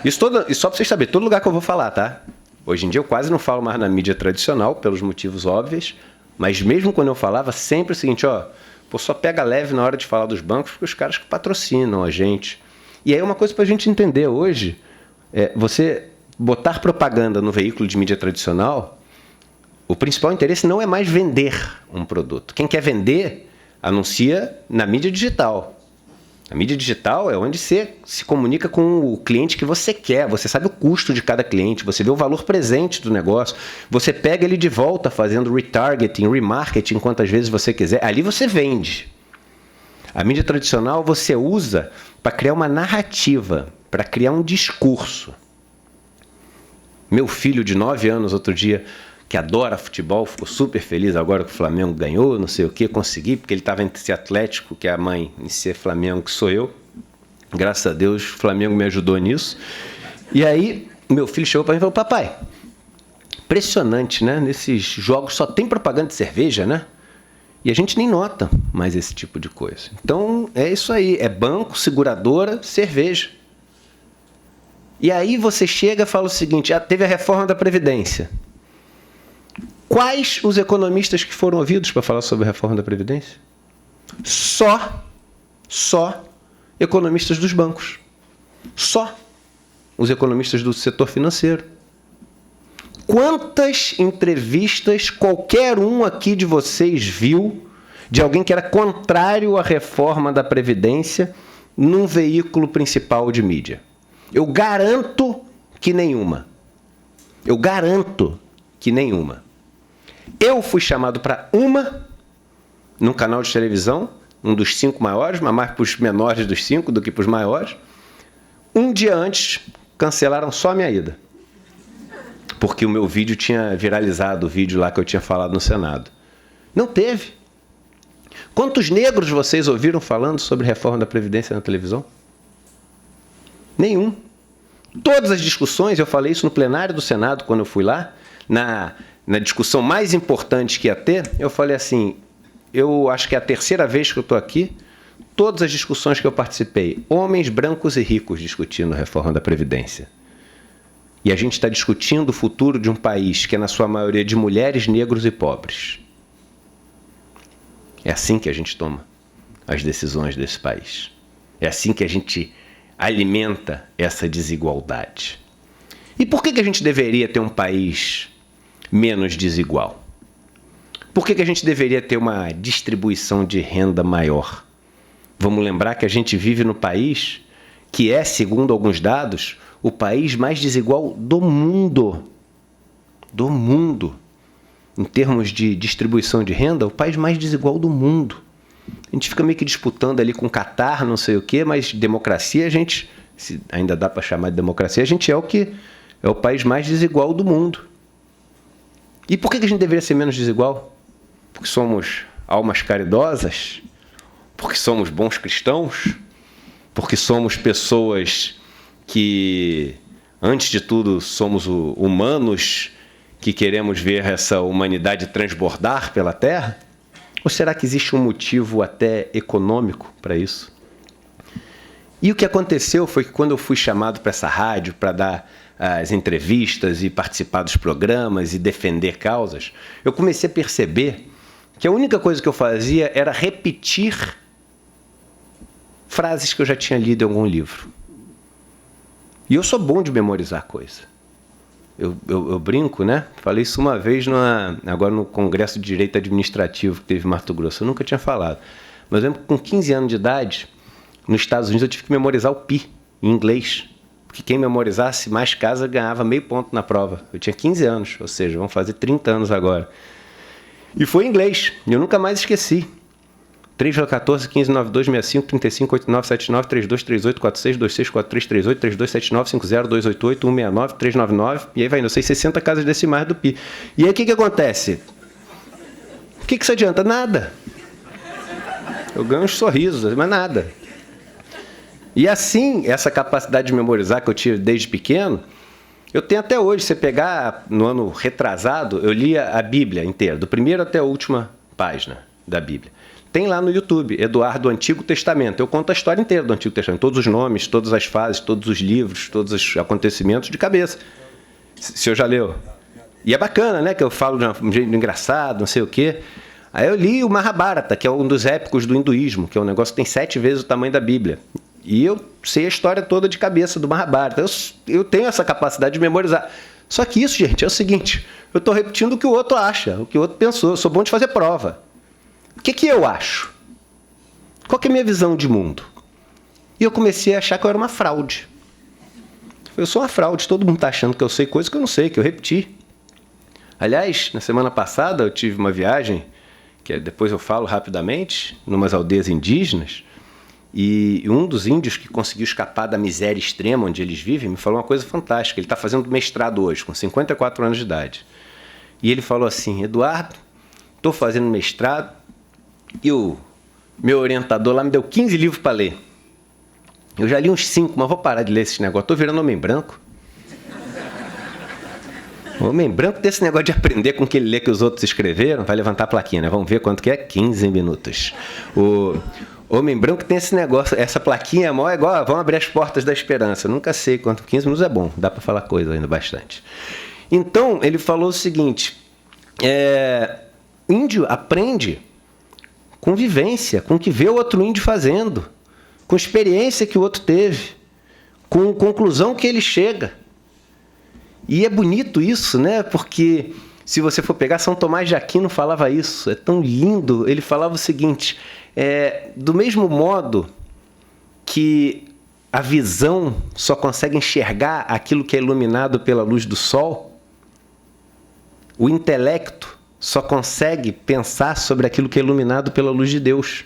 E só para vocês saberem, todo lugar que eu vou falar, tá? Hoje em dia eu quase não falo mais na mídia tradicional, pelos motivos óbvios, mas mesmo quando eu falava, sempre o seguinte, só pega leve na hora de falar dos bancos, porque os caras que patrocinam a gente. E aí uma coisa para a gente entender hoje, você botar propaganda no veículo de mídia tradicional, o principal interesse não é mais vender um produto. Quem quer vender, anuncia na mídia digital. A mídia digital é onde você se comunica com o cliente que você quer, você sabe o custo de cada cliente, você vê o valor presente do negócio, você pega ele de volta fazendo retargeting, remarketing, quantas vezes você quiser, ali você vende. A mídia tradicional você usa para criar uma narrativa, para criar um discurso. Meu filho de 9 anos, outro dia, que adora futebol, ficou super feliz agora que o Flamengo ganhou, não sei o que, consegui, porque ele estava entre ser Atlético, que é a mãe, e ser Flamengo, que sou eu. Graças a Deus, o Flamengo me ajudou nisso. E aí, meu filho chegou para mim e falou: papai, impressionante, né? Nesses jogos só tem propaganda de cerveja, né? E a gente nem nota mais esse tipo de coisa. Então, é isso aí. É banco, seguradora, cerveja. E aí você chega e fala o seguinte: teve a reforma da Previdência. Quais os economistas que foram ouvidos para falar sobre a reforma da Previdência? Só economistas dos bancos. Só os economistas do setor financeiro. Quantas entrevistas qualquer um aqui de vocês viu de alguém que era contrário à reforma da Previdência num veículo principal de mídia? Eu garanto que nenhuma. Eu garanto que nenhuma. Eu fui chamado para num canal de televisão, um dos 5 maiores, mas mais para os menores dos 5 do que para os maiores. Um dia antes, cancelaram só a minha ida. Porque o meu vídeo tinha viralizado, o vídeo lá que eu tinha falado no Senado. Não teve. Quantos negros vocês ouviram falando sobre reforma da Previdência na televisão? Nenhum. Todas as discussões, eu falei isso no plenário do Senado quando eu fui lá, na discussão mais importante que ia ter, eu falei assim: eu acho que é a terceira vez que eu estou aqui, todas as discussões que eu participei, homens brancos e ricos discutindo a reforma da Previdência. E a gente está discutindo o futuro de um país que é, na sua maioria, de mulheres, negros e pobres. É assim que a gente toma as decisões desse país. É assim que a gente alimenta essa desigualdade. E por que a gente deveria ter um país menos desigual? Por que a gente deveria ter uma distribuição de renda maior? Vamos lembrar que a gente vive no país que é, segundo alguns dados, o país mais desigual do mundo. Do mundo. Em termos de distribuição de renda, o país mais desigual do mundo. A gente fica meio que disputando ali com o Catar, não sei o quê, mas democracia, a gente, se ainda dá para chamar de democracia, a gente é o país mais desigual do mundo. E por que a gente deveria ser menos desigual? Porque somos almas caridosas? Porque somos bons cristãos? Porque somos pessoas que, antes de tudo, somos humanos que queremos ver essa humanidade transbordar pela Terra? Ou será que existe um motivo até econômico para isso? E o que aconteceu foi que quando eu fui chamado para essa rádio para dar as entrevistas e participar dos programas e defender causas, eu comecei a perceber que a única coisa que eu fazia era repetir frases que eu já tinha lido em algum livro. E eu sou bom de memorizar coisa. Eu brinco, né? Falei isso uma vez agora no Congresso de Direito Administrativo que teve em Mato Grosso. Eu nunca tinha falado. Mas eu lembro que com 15 anos de idade, nos Estados Unidos, eu tive que memorizar o pi em inglês. Porque quem memorizasse mais casa ganhava meio ponto na prova. Eu tinha 15 anos, ou seja, vão fazer 30 anos agora. E foi em inglês. E eu nunca mais esqueci. 3,14, 15, 92, 65, 35, 89, 79, 32, 38, 46, 26, 43, 38, 32, 79, 50, 288, 169, 399, e aí vai indo. Eu sei 60 casas decimais do pi. E aí o que acontece? O que isso adianta? Nada. Eu ganho uns sorrisos, mas nada. E assim, essa capacidade de memorizar que eu tive desde pequeno, eu tenho até hoje. Se você pegar no ano retrasado, eu lia a Bíblia inteira, do primeiro até a última página da Bíblia. Tem lá no YouTube, Eduardo Antigo Testamento. Eu conto a história inteira do Antigo Testamento, todos os nomes, todas as fases, todos os livros, todos os acontecimentos de cabeça. Se eu já leu. E é bacana, né? Que eu falo de um jeito engraçado, não sei o quê. Aí eu li o Mahabharata, que é um dos épicos do hinduísmo, que é um negócio que tem 7 vezes o tamanho da Bíblia. E eu sei a história toda de cabeça do Mahabharata. Eu tenho essa capacidade de memorizar. Só que isso, gente, é o seguinte: eu estou repetindo o que o outro acha, o que o outro pensou. Eu sou bom de fazer prova. O que eu acho? Qual que é a minha visão de mundo? E eu comecei a achar que eu era uma fraude. Eu sou uma fraude, todo mundo está achando que eu sei coisas que eu não sei, que eu repeti. Aliás, na semana passada eu tive uma viagem, que depois eu falo rapidamente, numas aldeias indígenas, e um dos índios que conseguiu escapar da miséria extrema onde eles vivem me falou uma coisa fantástica. Ele está fazendo mestrado hoje, com 54 anos de idade. E ele falou assim: Eduardo, estou fazendo mestrado, e o meu orientador lá me deu 15 livros para ler. Eu já li uns 5, mas vou parar de ler esse negócio. Estou virando homem branco. O homem branco desse negócio de aprender com o que ele lê que os outros escreveram, vai levantar a plaquinha, né? Vamos ver quanto que é? 15 minutos. O homem branco tem esse negócio, essa plaquinha é igual, vamos abrir as portas da esperança. Eu nunca sei quanto, 15 minutos é bom, dá para falar coisa ainda bastante. Então, ele falou o seguinte, índio aprende com vivência, com o que vê o outro índio fazendo, com experiência que o outro teve, com conclusão que ele chega. E é bonito isso, né? Porque se você for pegar, São Tomás de Aquino falava isso, é tão lindo. Ele falava o seguinte, do mesmo modo que a visão só consegue enxergar aquilo que é iluminado pela luz do sol, o intelecto só consegue pensar sobre aquilo que é iluminado pela luz de Deus.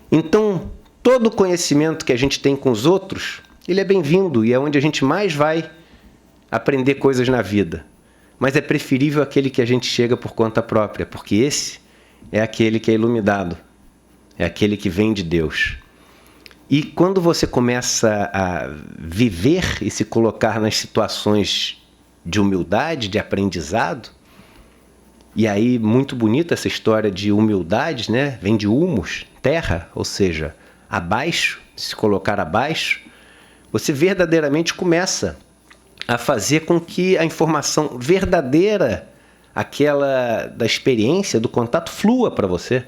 Então, todo o conhecimento que a gente tem com os outros, ele é bem-vindo e é onde a gente mais vai aprender coisas na vida. Mas é preferível aquele que a gente chega por conta própria, porque esse é aquele que é iluminado, é aquele que vem de Deus. E quando você começa a viver e se colocar nas situações de humildade, de aprendizado, e aí muito bonita essa história de humildade, né? Vem de humus, terra, ou seja, abaixo, se colocar abaixo, você verdadeiramente começa a fazer com que a informação verdadeira, aquela da experiência, do contato, flua para você.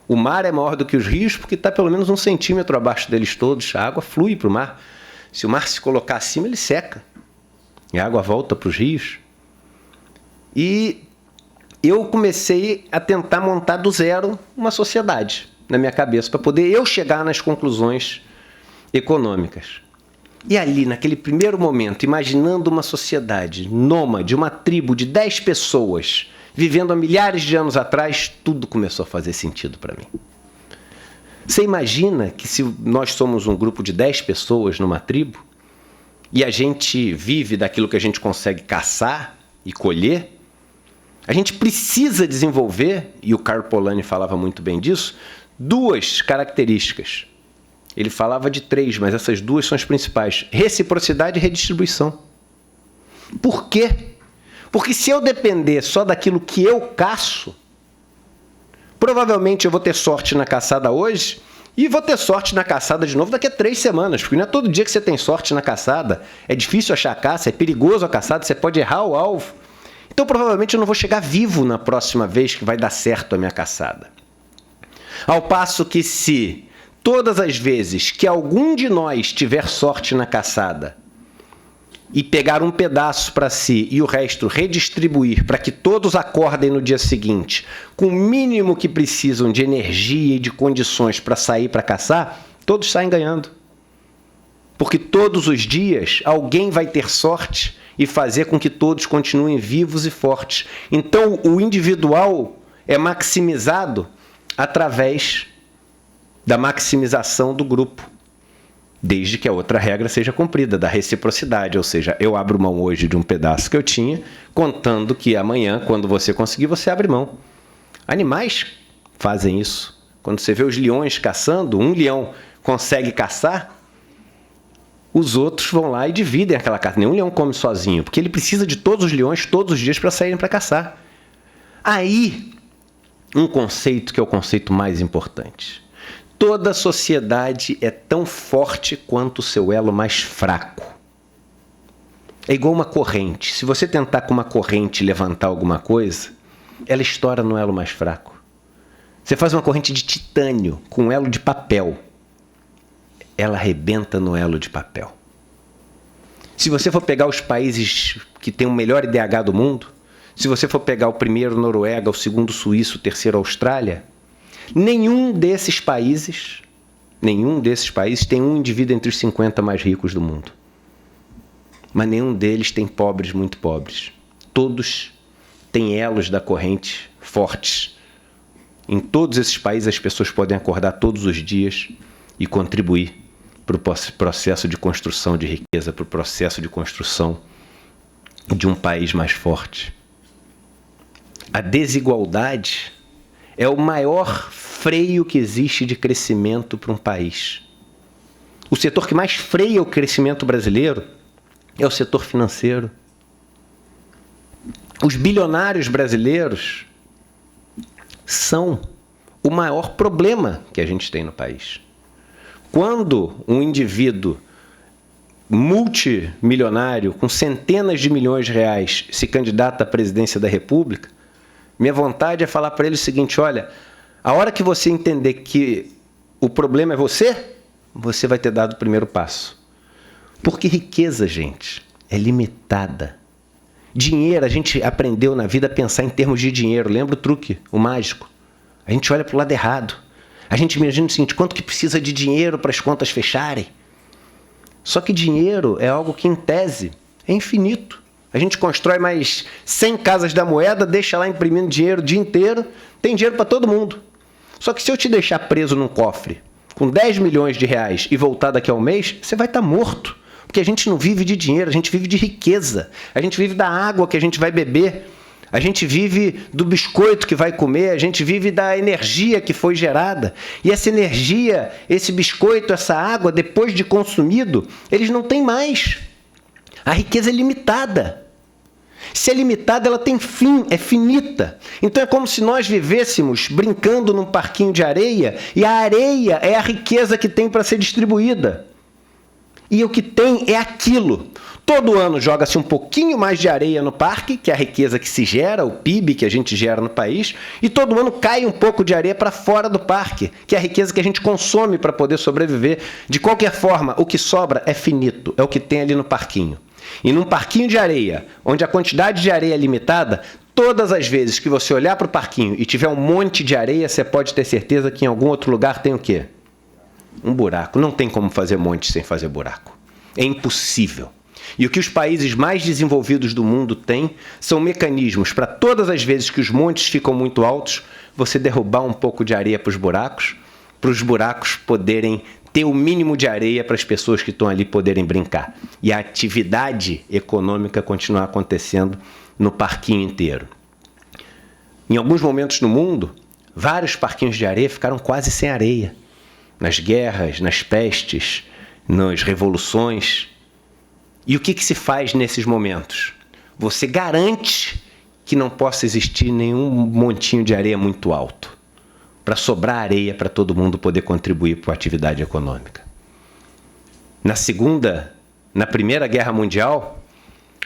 O mar é maior do que os rios porque está pelo menos 1 centímetro abaixo deles todos. A água flui para o mar. Se o mar se colocar acima, ele seca. E a água volta para os rios. E eu comecei a tentar montar do zero uma sociedade na minha cabeça, para poder eu chegar nas conclusões econômicas. E ali, naquele primeiro momento, imaginando uma sociedade nômade, uma tribo de 10 pessoas, vivendo há milhares de anos atrás, tudo começou a fazer sentido para mim. Você imagina que se nós somos um grupo de 10 pessoas numa tribo, e a gente vive daquilo que a gente consegue caçar e colher, a gente precisa desenvolver, e o Karl Polanyi falava muito bem disso, 2 características. Ele falava de 3, mas essas 2 são as principais. Reciprocidade e redistribuição. Por quê? Porque se eu depender só daquilo que eu caço, provavelmente eu vou ter sorte na caçada hoje e vou ter sorte na caçada de novo daqui a 3 semanas, porque não é todo dia que você tem sorte na caçada. É difícil achar a caça, é perigoso a caçada, você pode errar o alvo. Então provavelmente eu não vou chegar vivo na próxima vez que vai dar certo a minha caçada. Ao passo que se todas as vezes que algum de nós tiver sorte na caçada e pegar um pedaço para si e o resto redistribuir para que todos acordem no dia seguinte com o mínimo que precisam de energia e de condições para sair para caçar, todos saem ganhando. Porque todos os dias alguém vai ter sorte e fazer com que todos continuem vivos e fortes. Então o individual é maximizado através da maximização do grupo, desde que a outra regra seja cumprida, da reciprocidade, ou seja, eu abro mão hoje de um pedaço que eu tinha, contando que amanhã, quando você conseguir, você abre mão. Animais fazem isso. Quando você vê os leões caçando, um leão consegue caçar, os outros vão lá e dividem aquela caça. Nenhum leão come sozinho, porque ele precisa de todos os leões todos os dias para saírem para caçar. Aí, um conceito que é o conceito mais importante. Toda sociedade é tão forte quanto o seu elo mais fraco. É igual uma corrente. Se você tentar com uma corrente levantar alguma coisa, ela estoura no elo mais fraco. Você faz uma corrente de titânio com um elo de papel, ela arrebenta no elo de papel. Se você for pegar os países que têm o melhor IDH do mundo, se você for pegar o primeiro Noruega, o segundo Suíça, o terceiro Austrália, nenhum desses países tem um indivíduo entre os 50 mais ricos do mundo. Mas nenhum deles tem pobres muito pobres. Todos têm elos da corrente fortes. Em todos esses países as pessoas podem acordar todos os dias e contribuir para o processo de construção de riqueza, para o processo de construção de um país mais forte. A desigualdade é o maior freio que existe de crescimento para um país. O setor que mais freia o crescimento brasileiro é o setor financeiro. Os bilionários brasileiros são o maior problema que a gente tem no país. Quando um indivíduo multimilionário, com centenas de milhões de reais, se candidata à presidência da República, minha vontade é falar para ele o seguinte: olha, a hora que você entender que o problema é você, você vai ter dado o primeiro passo. Porque riqueza, gente, é limitada. Dinheiro, a gente aprendeu na vida a pensar em termos de dinheiro. Lembra o truque, o mágico? A gente olha para o lado errado. A gente imagina o seguinte: quanto que precisa de dinheiro para as contas fecharem? Só que dinheiro é algo que, em tese, é infinito. A gente constrói mais 100 casas da moeda, deixa lá imprimindo dinheiro o dia inteiro, tem dinheiro para todo mundo. Só que se eu te deixar preso num cofre com 10 milhões de reais e voltar daqui a um mês, você vai estar morto. Porque a gente não vive de dinheiro, a gente vive de riqueza. A gente vive da água que a gente vai beber. A gente vive do biscoito que vai comer, a gente vive da energia que foi gerada. E essa energia, esse biscoito, essa água, depois de consumido, eles não têm mais. A riqueza é limitada. Se é limitada, ela tem fim, é finita. Então é como se nós vivêssemos brincando num parquinho de areia e a areia é a riqueza que tem para ser distribuída. E o que tem é aquilo. Todo ano joga-se um pouquinho mais de areia no parque, que é a riqueza que se gera, o PIB que a gente gera no país, e todo ano cai um pouco de areia para fora do parque, que é a riqueza que a gente consome para poder sobreviver. De qualquer forma, o que sobra é finito, é o que tem ali no parquinho. E num parquinho de areia, onde a quantidade de areia é limitada, todas as vezes que você olhar para o parquinho e tiver um monte de areia, você pode ter certeza que em algum outro lugar tem o quê? Um buraco. Não tem como fazer monte sem fazer buraco. É impossível. E o que os países mais desenvolvidos do mundo têm são mecanismos para todas as vezes que os montes ficam muito altos, você derrubar um pouco de areia para os buracos poderem ter o mínimo de areia para as pessoas que estão ali poderem brincar. E a atividade econômica continuar acontecendo no parquinho inteiro. Em alguns momentos no mundo, vários parquinhos de areia ficaram quase sem areia. Nas guerras, nas pestes, nas revoluções. E o que se faz nesses momentos? Você garante que não possa existir nenhum montinho de areia muito alto, para sobrar areia para todo mundo poder contribuir para a atividade econômica. Na Primeira Guerra Mundial,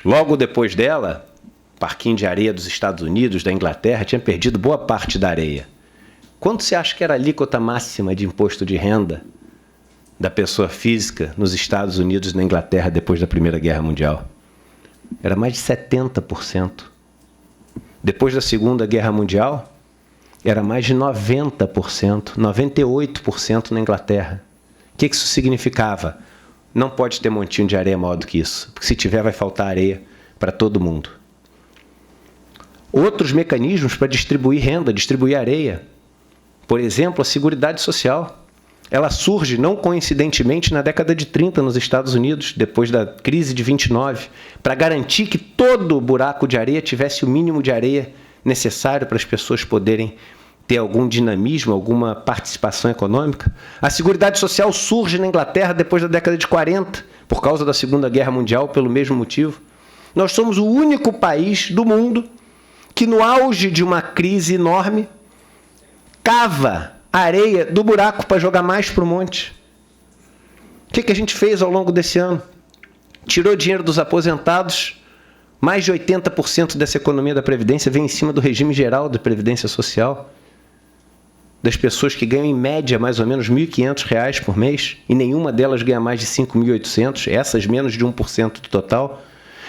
logo depois dela, o parquinho de areia dos Estados Unidos, da Inglaterra, tinha perdido boa parte da areia. Quanto você acha que era a alíquota máxima de imposto de renda da pessoa física nos Estados Unidos e na Inglaterra depois da Primeira Guerra Mundial? Era mais de 70%. Depois da Segunda Guerra Mundial, era mais de 90%, 98% na Inglaterra. O que isso significava? Não pode ter montinho de areia maior do que isso, porque se tiver vai faltar areia para todo mundo. Outros mecanismos para distribuir renda, distribuir areia. Por exemplo, a Seguridade Social. Ela surge, não coincidentemente, na década de 30 nos Estados Unidos, depois da crise de 29, para garantir que todo buraco de areia tivesse o mínimo de areia necessário para as pessoas poderem ter algum dinamismo, alguma participação econômica. A Seguridade Social surge na Inglaterra depois da década de 40, por causa da Segunda Guerra Mundial, pelo mesmo motivo. Nós somos o único país do mundo que, no auge de uma crise enorme, cava areia do buraco para jogar mais para o monte. O que a gente fez ao longo desse ano? Tirou dinheiro dos aposentados. Mais de 80% dessa economia da Previdência vem em cima do regime geral da Previdência Social. Das pessoas que ganham, em média, mais ou menos R$ 1.500 por mês, e nenhuma delas ganha mais de 5.800, essas menos de 1% do total.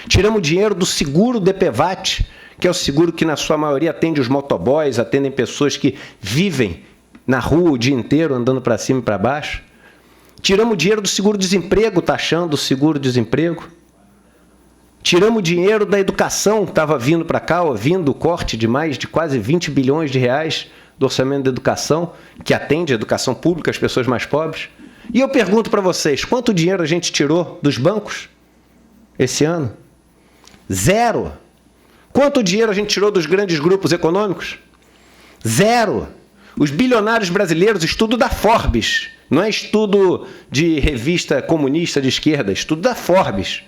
Tiramos dinheiro do seguro DPVAT, que é o seguro que, na sua maioria, atende os motoboys, atendem pessoas que vivem na rua o dia inteiro, andando para cima e para baixo. Tiramos dinheiro do seguro-desemprego, taxando o seguro-desemprego. Tiramos dinheiro da educação, estava vindo para cá, ouvindo o corte de mais de quase 20 bilhões de reais do orçamento da educação, que atende a educação pública, as pessoas mais pobres. E eu pergunto para vocês, quanto dinheiro a gente tirou dos bancos esse ano? 0. Quanto dinheiro a gente tirou dos grandes grupos econômicos? 0. Os bilionários brasileiros, estudo da Forbes, não é estudo de revista comunista de esquerda, estudo da Forbes.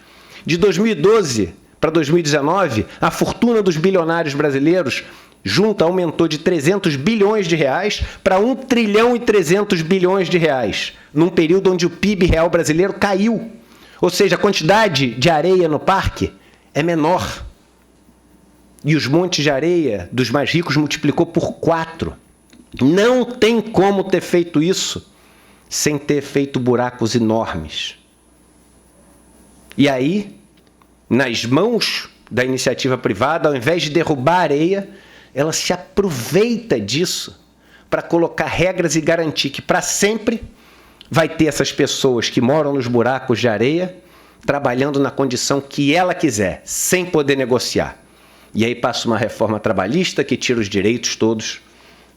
De 2012 para 2019, a fortuna dos bilionários brasileiros junta aumentou de 300 bilhões de reais para 1 trilhão e 300 bilhões de reais, num período onde o PIB real brasileiro caiu. Ou seja, a quantidade de areia no parque é menor. E os montes de areia dos mais ricos multiplicou por 4. Não tem como ter feito isso sem ter feito buracos enormes. E aí, nas mãos da iniciativa privada, ao invés de derrubar a areia, ela se aproveita disso para colocar regras e garantir que para sempre vai ter essas pessoas que moram nos buracos de areia trabalhando na condição que ela quiser, sem poder negociar. E aí passa uma reforma trabalhista que tira os direitos todos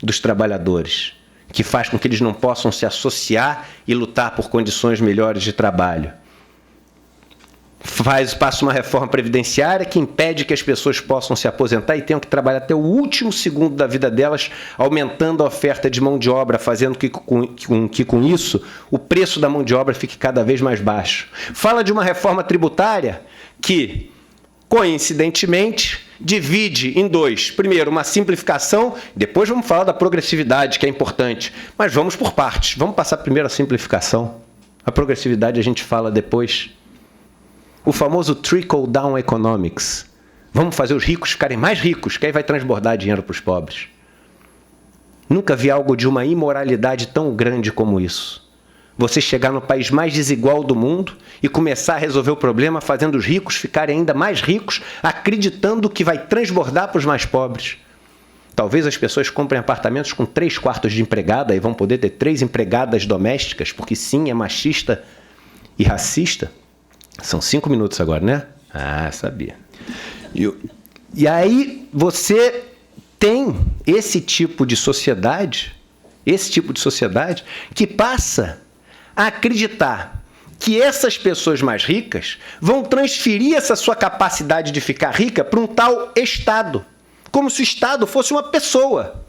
dos trabalhadores, que faz com que eles não possam se associar e lutar por condições melhores de trabalho. Passa uma reforma previdenciária que impede que as pessoas possam se aposentar e tenham que trabalhar até o último segundo da vida delas, aumentando a oferta de mão de obra, fazendo que com isso o preço da mão de obra fique cada vez mais baixo. Fala de uma reforma tributária que, coincidentemente, divide em dois. Primeiro, uma simplificação, depois vamos falar da progressividade, que é importante. Mas vamos por partes. Vamos passar primeiro a simplificação. A progressividade a gente fala depois. O famoso trickle-down economics. Vamos fazer os ricos ficarem mais ricos, que aí vai transbordar dinheiro para os pobres. Nunca vi algo de uma imoralidade tão grande como isso. Você chegar no país mais desigual do mundo e começar a resolver o problema fazendo os ricos ficarem ainda mais ricos, acreditando que vai transbordar para os mais pobres. Talvez as pessoas comprem apartamentos com 3 quartos de empregada e vão poder ter 3 empregadas domésticas, porque sim, é machista e racista. São 5 minutos agora, né? Ah, sabia. E aí você tem esse tipo de sociedade que passa a acreditar que essas pessoas mais ricas vão transferir essa sua capacidade de ficar rica para um tal Estado, como se o Estado fosse uma pessoa.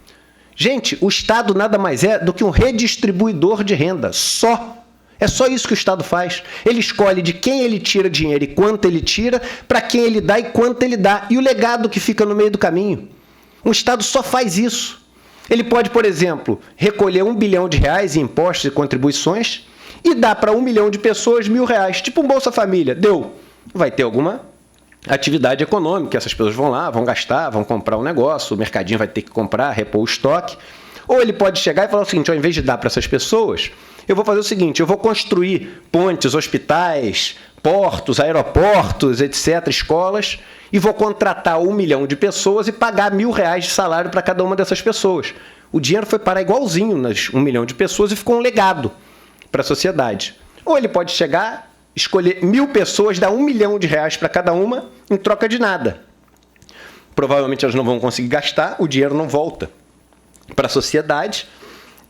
Gente, o Estado nada mais é do que um redistribuidor de renda, só. É só isso que o Estado faz. Ele escolhe de quem ele tira dinheiro e quanto ele tira, para quem ele dá e quanto ele dá, e o legado que fica no meio do caminho. Um Estado só faz isso. Ele pode, por exemplo, recolher R$1 bilhão em impostos e contribuições e dar para 1 milhão de pessoas R$1.000, tipo um Bolsa Família. Deu. Vai ter alguma atividade econômica, essas pessoas vão lá, vão gastar, vão comprar um negócio, o mercadinho vai ter que comprar, repor o estoque. Ou ele pode chegar e falar o seguinte, ao invés de dar para essas pessoas, eu vou fazer o seguinte, eu vou construir pontes, hospitais, portos, aeroportos, etc., escolas, e vou contratar 1 milhão de pessoas e pagar R$1.000 de salário para cada uma dessas pessoas. O dinheiro foi parar igualzinho nas 1 milhão de pessoas e ficou um legado para a sociedade. Ou ele pode chegar, escolher 1.000 pessoas, dar R$1 milhão para cada uma em troca de nada. Provavelmente elas não vão conseguir gastar, o dinheiro não volta para a sociedade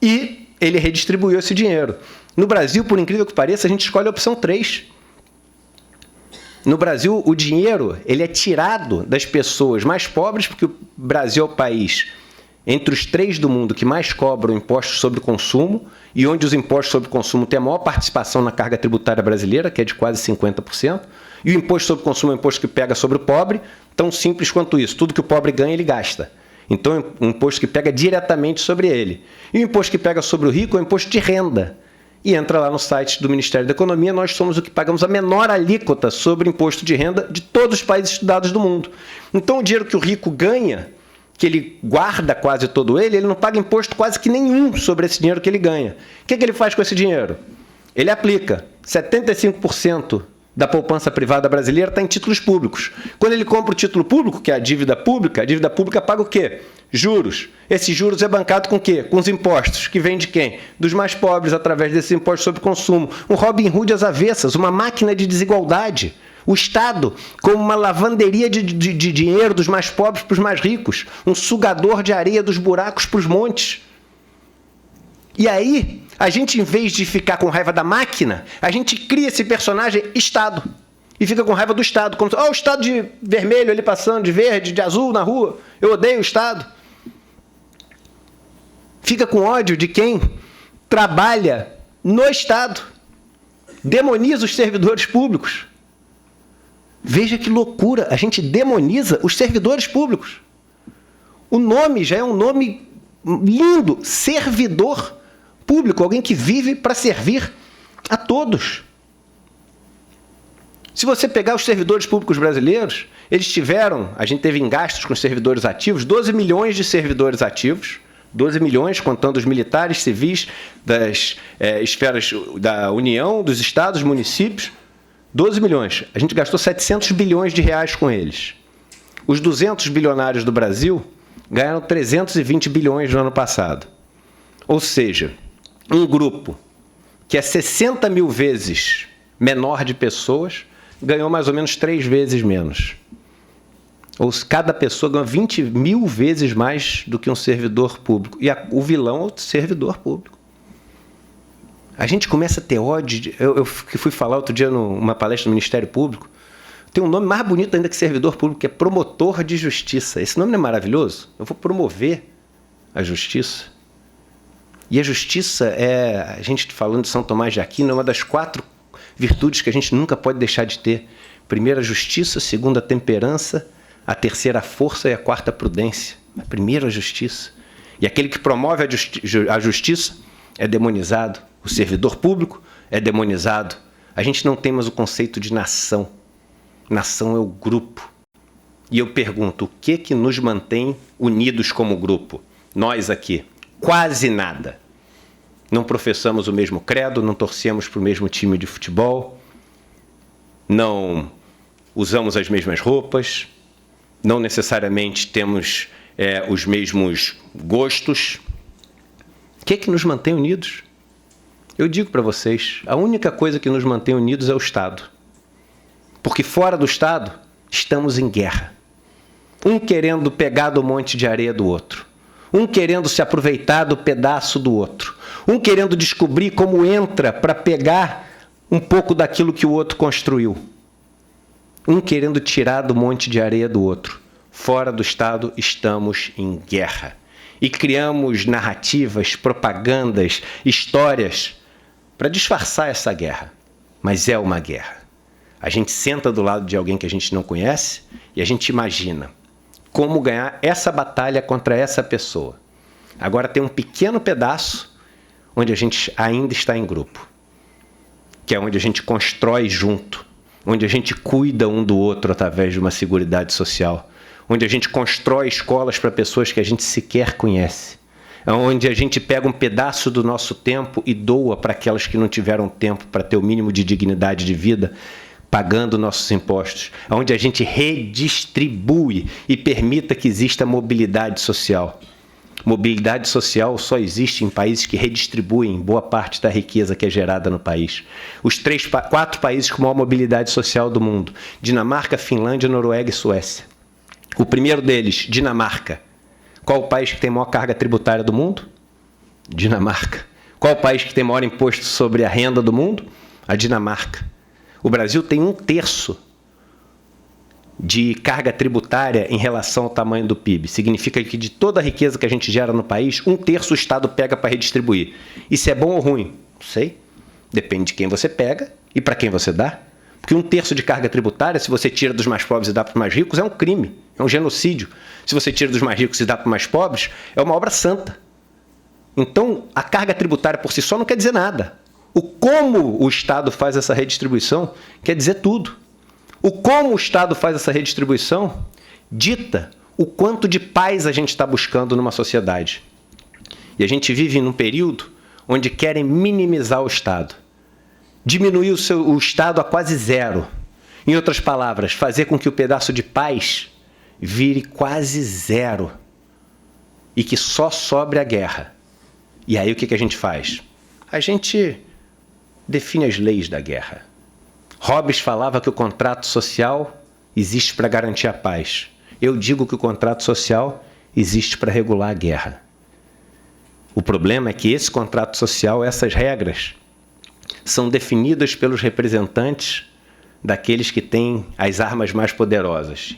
e ele redistribuiu esse dinheiro. No Brasil, por incrível que pareça, a gente escolhe a opção 3. No Brasil, o dinheiro ele é tirado das pessoas mais pobres, porque o Brasil é o país entre os 3 do mundo que mais cobram impostos sobre consumo e onde os impostos sobre consumo têm a maior participação na carga tributária brasileira, que é de quase 50%. E o imposto sobre consumo é um imposto que pega sobre o pobre, tão simples quanto isso. Tudo que o pobre ganha, ele gasta. Então, é um imposto que pega diretamente sobre ele. E o imposto que pega sobre o rico é um imposto de renda. E entra lá no site do Ministério da Economia, nós somos o que pagamos a menor alíquota sobre imposto de renda de todos os países estudados do mundo. Então, o dinheiro que o rico ganha, que ele guarda quase todo ele não paga imposto quase que nenhum sobre esse dinheiro que ele ganha. O que ele faz com esse dinheiro? Ele aplica 75% da poupança privada brasileira está em títulos públicos. Quando ele compra o título público, que é a dívida pública paga o quê? Juros. Esses juros é bancado com o quê? Com os impostos, que vêm de quem? Dos mais pobres, através desses impostos sobre consumo. Um Robin Hood às avessas, uma máquina de desigualdade. O Estado como uma lavanderia de dinheiro dos mais pobres para os mais ricos. Um sugador de areia dos buracos para os montes. E aí, a gente, em vez de ficar com raiva da máquina, a gente cria esse personagem Estado. E fica com raiva do Estado. Como, o Estado de vermelho ali passando, de verde, de azul na rua. Eu odeio o Estado. Fica com ódio de quem trabalha no Estado. Demoniza os servidores públicos. Veja que loucura, a gente demoniza os servidores públicos. O nome já é um nome lindo, servidor público, alguém que vive para servir a todos. Se você pegar os servidores públicos brasileiros, eles tiveram, a gente teve em gastos com os servidores ativos, 12 milhões de servidores ativos, 12 milhões contando os militares, civis, das esferas da União, dos estados, municípios, 12 milhões. A gente gastou 700 bilhões de reais com eles. Os 200 bilionários do Brasil ganharam 320 bilhões no ano passado. Ou seja, um grupo que é 60 mil vezes menor de pessoas ganhou mais ou menos 3 vezes menos. Ou cada pessoa ganha 20 mil vezes mais do que um servidor público. E o vilão é o servidor público. A gente começa a ter ódio. Eu fui falar outro dia numa palestra do Ministério Público. Tem um nome mais bonito ainda que servidor público, que é promotor de justiça. Esse nome não é maravilhoso? Eu vou promover a justiça. E a justiça é, a gente falando de São Tomás de Aquino, é uma das 4 virtudes que a gente nunca pode deixar de ter. Primeira, a justiça. Segunda, a temperança. A terceira, a força. E a quarta, a prudência. A primeira, a justiça. E aquele que promove a justiça é demonizado. O servidor público é demonizado. A gente não tem mais o conceito de nação. Nação é o grupo. E eu pergunto, o que nos mantém unidos como grupo? Nós aqui, quase nada. Não professamos o mesmo credo, não torcemos para o mesmo time de futebol, não usamos as mesmas roupas, não necessariamente temos os mesmos gostos. O que nos mantém unidos? Eu digo para vocês, a única coisa que nos mantém unidos é o Estado. Porque fora do Estado, estamos em guerra. Um querendo pegar do monte de areia do outro. Um querendo se aproveitar do pedaço do outro. Um querendo descobrir como entra para pegar um pouco daquilo que o outro construiu. Um querendo tirar do monte de areia do outro. Fora do Estado, estamos em guerra. E criamos narrativas, propagandas, histórias para disfarçar essa guerra. Mas é uma guerra. A gente senta do lado de alguém que a gente não conhece e a gente imagina como ganhar essa batalha contra essa pessoa. Agora tem um pequeno pedaço onde a gente ainda está em grupo, que é onde a gente constrói junto, onde a gente cuida um do outro através de uma seguridade social, onde a gente constrói escolas para pessoas que a gente sequer conhece, onde a gente pega um pedaço do nosso tempo e doa para aquelas que não tiveram tempo para ter o mínimo de dignidade de vida, pagando nossos impostos, onde a gente redistribui e permita que exista mobilidade social. Mobilidade social só existe em países que redistribuem boa parte da riqueza que é gerada no país. Os 4 países com maior mobilidade social do mundo: Dinamarca, Finlândia, Noruega e Suécia. O primeiro deles, Dinamarca. Qual o país que tem maior carga tributária do mundo? Dinamarca. Qual o país que tem maior imposto sobre a renda do mundo? A Dinamarca. O Brasil tem 1/3 de carga tributária em relação ao tamanho do PIB. Significa que de toda a riqueza que a gente gera no país, 1/3 o Estado pega para redistribuir. Isso é bom ou ruim? Não sei. Depende de quem você pega e para quem você dá. Porque 1/3 de carga tributária, se você tira dos mais pobres e dá para os mais ricos, é um crime, é um genocídio. Se você tira dos mais ricos e dá para os mais pobres, é uma obra santa. Então, a carga tributária por si só não quer dizer nada. O como o Estado faz essa redistribuição quer dizer tudo. O como o Estado faz essa redistribuição dita o quanto de paz a gente está buscando numa sociedade. E a gente vive num período onde querem minimizar o Estado. Diminuir o Estado a quase zero. Em outras palavras, fazer com que o pedaço de paz vire quase zero. E que só sobre a guerra. E aí o que a gente faz? A gente define as leis da guerra. Hobbes falava que o contrato social existe para garantir a paz. Eu digo que o contrato social existe para regular a guerra. O problema é que esse contrato social, essas regras, são definidas pelos representantes daqueles que têm as armas mais poderosas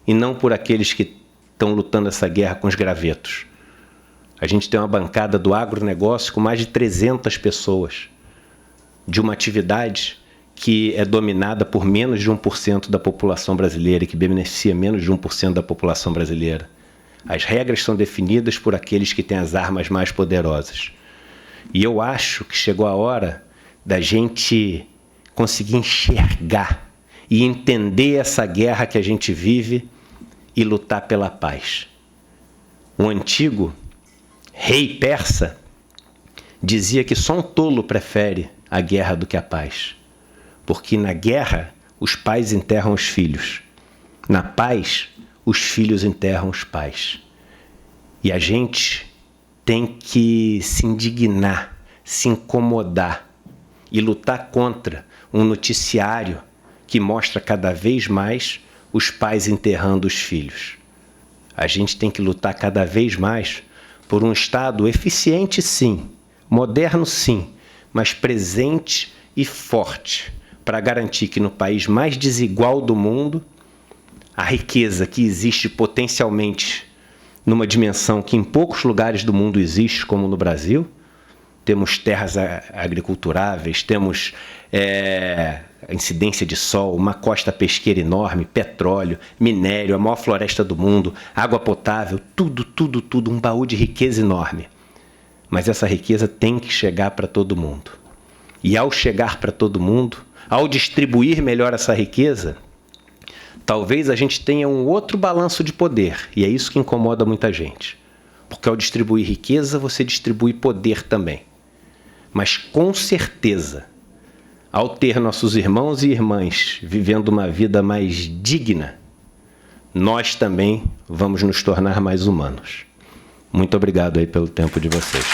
e não por aqueles que estão lutando essa guerra com os gravetos. A gente tem uma bancada do agronegócio com mais de 300 pessoas, de uma atividade que é dominada por menos de 1% da população brasileira e que beneficia menos de 1% da população brasileira. As regras são definidas por aqueles que têm as armas mais poderosas. E eu acho que chegou a hora da gente conseguir enxergar e entender essa guerra que a gente vive e lutar pela paz. O antigo rei persa dizia que só um tolo prefere a guerra do que a paz. Porque na guerra, os pais enterram os filhos. Na paz, os filhos enterram os pais. E a gente tem que se indignar, se incomodar e lutar contra um noticiário que mostra cada vez mais os pais enterrando os filhos. A gente tem que lutar cada vez mais por um Estado eficiente, sim, moderno, sim, mas presente e forte, para garantir que no país mais desigual do mundo, a riqueza que existe potencialmente numa dimensão que em poucos lugares do mundo existe, como no Brasil, temos terras agriculturáveis, temos a incidência de sol, uma costa pesqueira enorme, petróleo, minério, a maior floresta do mundo, água potável, tudo, um baú de riqueza enorme. Mas essa riqueza tem que chegar para todo mundo. E ao chegar para todo mundo, ao distribuir melhor essa riqueza, talvez a gente tenha um outro balanço de poder. E é isso que incomoda muita gente. Porque ao distribuir riqueza, você distribui poder também. Mas com certeza, ao ter nossos irmãos e irmãs vivendo uma vida mais digna, nós também vamos nos tornar mais humanos. Muito obrigado aí pelo tempo de vocês.